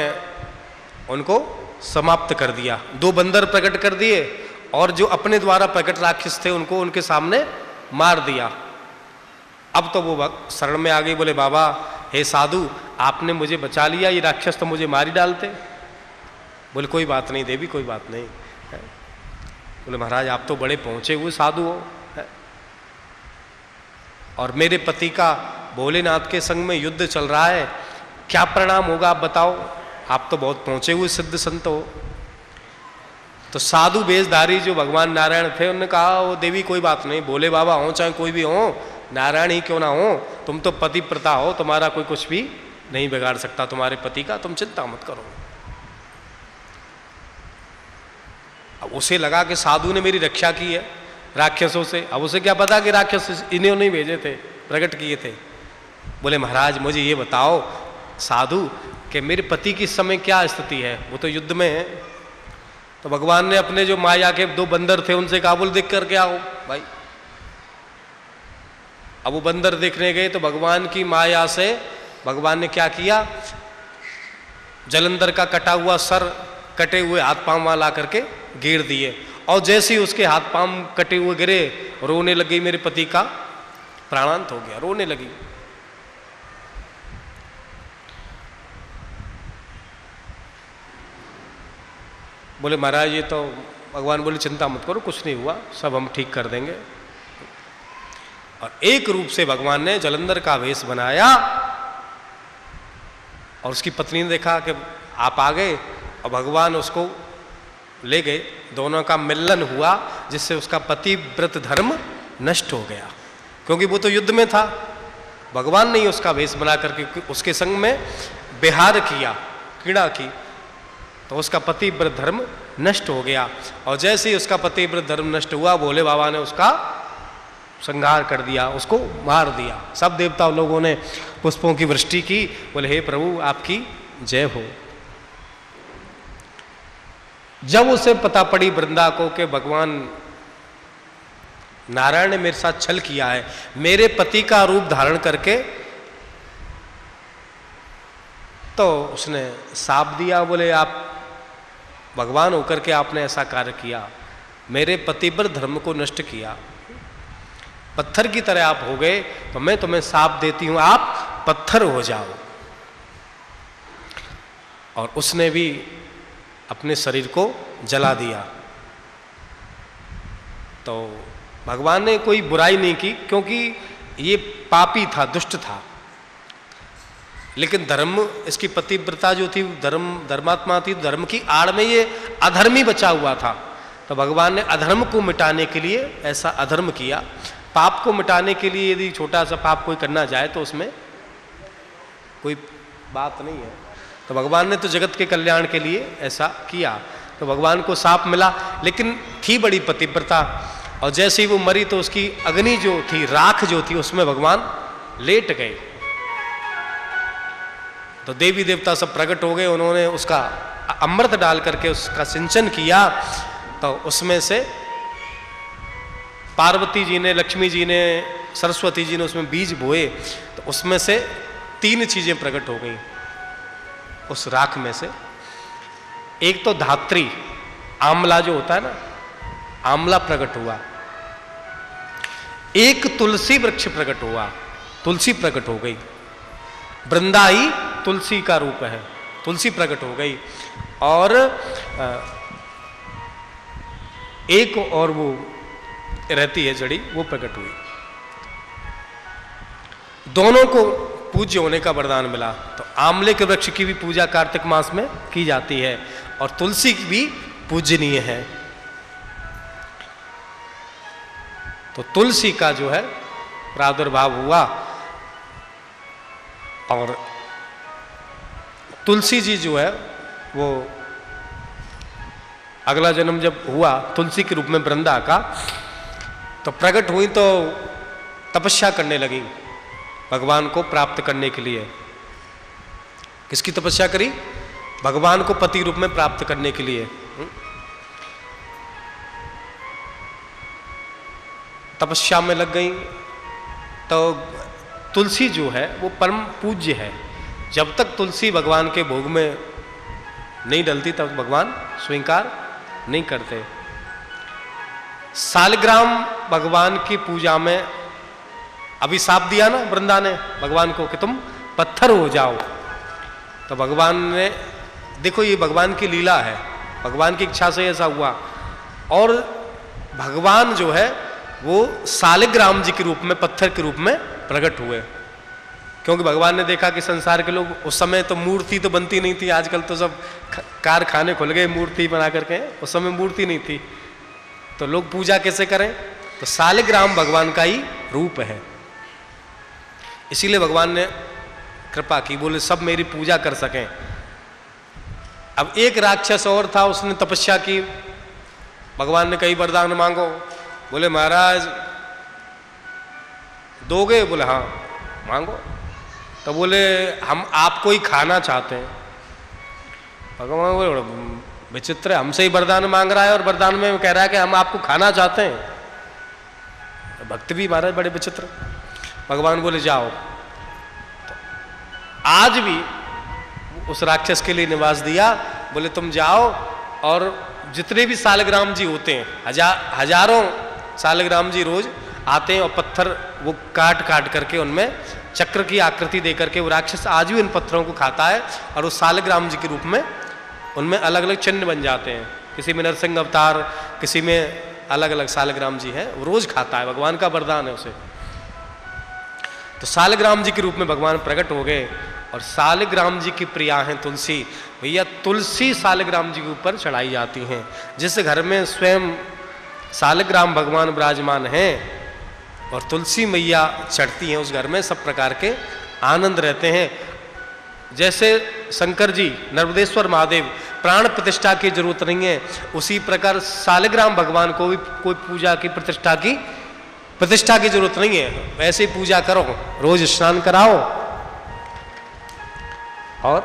उनको समाप्त कर दिया। 2 बंदर प्रकट कर दिए और जो अपने द्वारा प्रकट राक्षस थे उनको उनके सामने मार दिया। अब तो वो शरण में आ गई, बोले बाबा हे साधु आपने मुझे बचा लिया, ये राक्षस तो मुझे मार ही डालते। बोले कोई बात नहीं देवी, कोई बात नहीं। बोले महाराज आप तो बड़े पहुंचे हुए साधु हो, और मेरे पति का भोलेनाथ के संग में युद्ध चल रहा है, क्या परिणाम होगा आप बताओ, आप तो बहुत पहुंचे हुए सिद्ध संत हो। तो साधु वेशधारी जो भगवान नारायण थे उन्होंने कहा वो देवी कोई बात नहीं, भोले बाबा हो चाहे कोई भी हो, नारायण ही क्यों ना हो, तुम तो पतिव्रता हो, तुम्हारा कोई कुछ भी नहीं बिगाड़ सकता तुम्हारे पति का, तुम चिंता मत करो। अब उसे लगा कि साधु ने मेरी रक्षा की है राक्षसों से। अब उसे क्या पता कि राक्षस इन्होंने भेजे थे, प्रकट किए थे। बोले महाराज मुझे ये बताओ साधु कि मेरे पति की इस समय क्या स्थिति है, वो तो युद्ध में है। तो भगवान ने अपने जो माया के 2 बंदर थे उनसे कहा बोल देख करके आओ भाई। अब वो बंदर देखने गए तो भगवान की माया से भगवान ने क्या किया, जलंधर का कटा हुआ सर, कटे हुए हाथ पांव वहां ला करके गिर दिए, और जैसे ही उसके हाथ पांव कटे हुए गिरे रोने लगी, मेरे पति का प्राणांत हो गया, रोने लगी। बोले महाराज ये तो, भगवान बोले चिंता मत करो कुछ नहीं हुआ, सब हम ठीक कर देंगे। और एक रूप से भगवान ने जलंधर का वेश बनाया, और उसकी पत्नी ने देखा कि आप आ गए, और भगवान उसको ले गए, दोनों का मिलन हुआ जिससे उसका पतिव्रत धर्म नष्ट हो गया, क्योंकि वो तो युद्ध में था। भगवान ने उसका वेश बना करके उसके संग में विहार किया, क्रीड़ा की, तो उसका पतिव्रत धर्म नष्ट हो गया। और जैसे ही उसका पतिव्रत धर्म नष्ट हुआ, भोले बाबा ने उसका संहार कर दिया, उसको मार दिया। सब देवता लोगों ने पुष्पों की वृष्टि की, बोले हे प्रभु आपकी जय हो। जब उसे पता पड़ी वृंदा को कि भगवान नारायण ने मेरे साथ छल किया है, मेरे पति का रूप धारण करके, तो उसने शाप दिया, बोले आप भगवान होकर के आपने ऐसा कार्य किया, मेरे पतिव्रत धर्म को नष्ट किया, पत्थर की तरह आप हो गए, तो मैं तुम्हें शाप देती हूं आप पत्थर हो जाओ। और उसने भी अपने शरीर को जला दिया। तो भगवान ने कोई बुराई नहीं की, क्योंकि ये पापी था, दुष्ट था, लेकिन धर्म, इसकी पतिव्रता जो थी, धर्मात्मा थी, धर्म की आड़ में ये अधर्मी बचा हुआ था। तो भगवान ने अधर्म को मिटाने के लिए ऐसा अधर्म किया। पाप को मिटाने के लिए यदि छोटा सा पाप कोई करना जाए तो उसमें कोई बात नहीं है। तो भगवान ने तो जगत के कल्याण के लिए ऐसा किया। तो भगवान को साप मिला, लेकिन थी बड़ी पतिव्रता, और जैसे ही वो मरी तो उसकी अग्नि जो थी, राख जो थी, उसमें भगवान लेट गए। तो देवी देवता सब प्रकट हो गए, उन्होंने उसका अमृत डाल करके उसका सिंचन किया। तो उसमें से पार्वती जी ने, लक्ष्मी जी ने, सरस्वती जी ने उसमें बीज बोए। तो उसमें से 3 चीजें प्रकट हो गई उस राख में से। एक तो धात्री, आंवला जो होता है ना, आंवला प्रकट हुआ। एक तुलसी वृक्ष प्रकट हुआ, तुलसी प्रकट हो गई। वृंदा ही तुलसी का रूप है, तुलसी प्रकट हो गई। और एक और वो रहती है जड़ी, वो प्रकट हुई। दोनों को पूज्य होने का वरदान मिला। तो आंवले के वृक्ष की भी पूजा कार्तिक मास में की जाती है, और तुलसी की भी पूजनीय है। तो तुलसी का जो है प्रादुर्भाव हुआ, और तुलसी जी जो है वो अगला जन्म जब हुआ तुलसी के रूप में वृंदा का, तो प्रकट हुई तो तपस्या करने लगी भगवान को प्राप्त करने के लिए। किसकी तपस्या करी? भगवान को पति रूप में प्राप्त करने के लिए। तपस्या में लग गई। तो तुलसी जो है वो परम पूज्य है। जब तक तुलसी भगवान के भोग में नहीं डलती तब भगवान स्वीकार नहीं करते। सालग्राम भगवान की पूजा में अभिशाप दिया ना वृंदा ने भगवान को कि तुम पत्थर हो जाओ। तो भगवान ने, देखो ये भगवान की लीला है, भगवान की इच्छा से ऐसा हुआ। और भगवान जो है वो सालग्राम जी के रूप में, पत्थर के रूप में प्रकट हुए। क्योंकि भगवान ने देखा कि संसार के लोग, उस समय तो मूर्ति तो बनती नहीं थी, आजकल तो सब कारखाने खुल गए मूर्ति बना करके, उस समय मूर्ति नहीं थी, तो लोग पूजा कैसे करें? तो सालग्राम भगवान का ही रूप है। इसीलिए भगवान ने कृपा की, बोले सब मेरी पूजा कर सकें। अब एक राक्षस और था, उसने तपस्या की, भगवान ने कई वरदान मांगो। बोले महाराज दोगे? बोले हाँ मांगो। तो बोले हम आपको ही खाना चाहते हैं। भगवान बोले विचित्र है, हमसे ही वरदान मांग रहा है और वरदान में कह रहा है कि हम आपको खाना चाहते हैं। भक्त भी महाराज बड़े विचित्र। भगवान बोले जाओ। तो आज भी उस राक्षस के लिए निवास दिया। बोले तुम जाओ, और जितने भी सालग्राम जी होते हैं, हजारों सालग्राम जी रोज आते हैं और पत्थर वो काट काट करके उनमें चक्र की आकृति दे करके, वो राक्षस आज भी उन पत्थरों को खाता है, और उस सालग्राम जी के रूप में उनमें अलग अलग चिन्ह बन जाते हैं। किसी में नरसिंह अवतार, किसी में अलग अलग सालग्राम जी है, वो रोज खाता है, भगवान का वरदान है उसे। तो सालग्राम जी के रूप में भगवान प्रकट हो गए। और सालग्राम जी की प्रिया हैं तुलसी। भैया तुलसी सालग्राम जी के ऊपर चढ़ाई जाती हैं। जिस घर में स्वयं सालग्राम भगवान विराजमान हैं और तुलसी मैया चढ़ती हैं, उस घर में सब प्रकार के आनंद रहते हैं। जैसे शंकर जी, नर्मदेश्वर महादेव प्राण प्रतिष्ठा की जरूरत नहीं है, उसी प्रकार सालग्राम भगवान को भी कोई पूजा की प्रतिष्ठा की जरूरत नहीं है। वैसे ही पूजा करो, रोज स्नान कराओ, और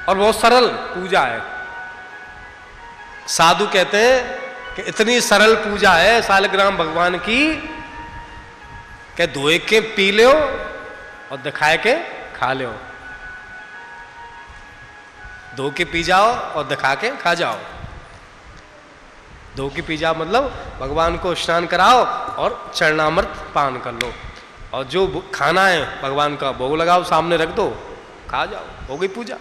बहुत सरल पूजा है। साधु कहते हैं कि इतनी सरल पूजा है सालग्राम भगवान की कि धोए के पी लो और दिखाए के खा लो। धो के पी जाओ और दिखा के खा जाओ। धो के पी जाओ मतलब भगवान को स्नान कराओ और चरणामृत पान कर लो, और जो खाना है भगवान का भोग लगाओ, सामने रख दो, खा जाओ, हो गई पूजा।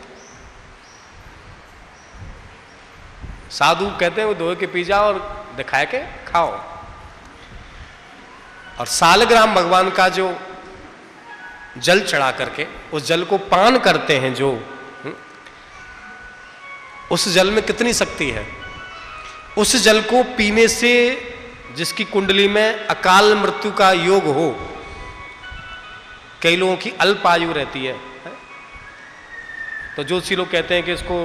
साधु कहते हैं वो धोए के पी जाओ और दिखाए के खाओ। और सालग्राम भगवान का जो जल चढ़ा करके उस जल को पान करते हैं जो, उस जल में कितनी शक्ति है। उस जल को पीने से जिसकी कुंडली में अकाल मृत्यु का योग हो, कई लोगों की अल्प आयु रहती है, तो ज्योतिषी लोग कहते हैं कि इसको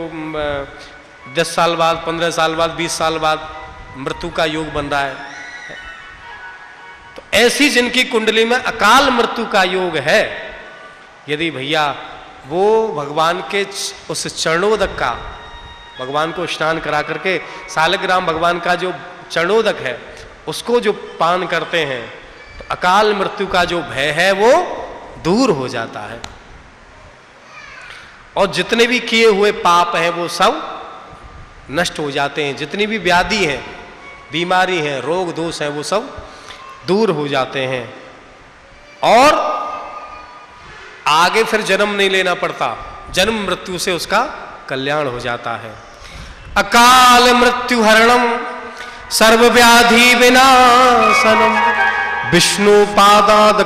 10 साल बाद, 15 साल बाद, 20 साल बाद मृत्यु का योग बन रहा है। तो ऐसी जिनकी कुंडली में अकाल मृत्यु का योग है, यदि भैया वो भगवान के उस चरणोदक का, भगवान को स्नान करा करके सालग्राम भगवान का जो चरणोदक है उसको जो पान करते हैं, तो अकाल मृत्यु का जो भय है वो दूर हो जाता है, और जितने भी किए हुए पाप हैं वो सब नष्ट हो जाते हैं। जितनी भी व्याधि है, बीमारी है, रोग दोष है, वो सब दूर हो जाते हैं, और आगे फिर जन्म नहीं लेना पड़ता, जन्म मृत्यु से उसका कल्याण हो जाता है। अकाल मृत्यु हरणम सर्व व्याधि विनाशनम विष्णु पादाद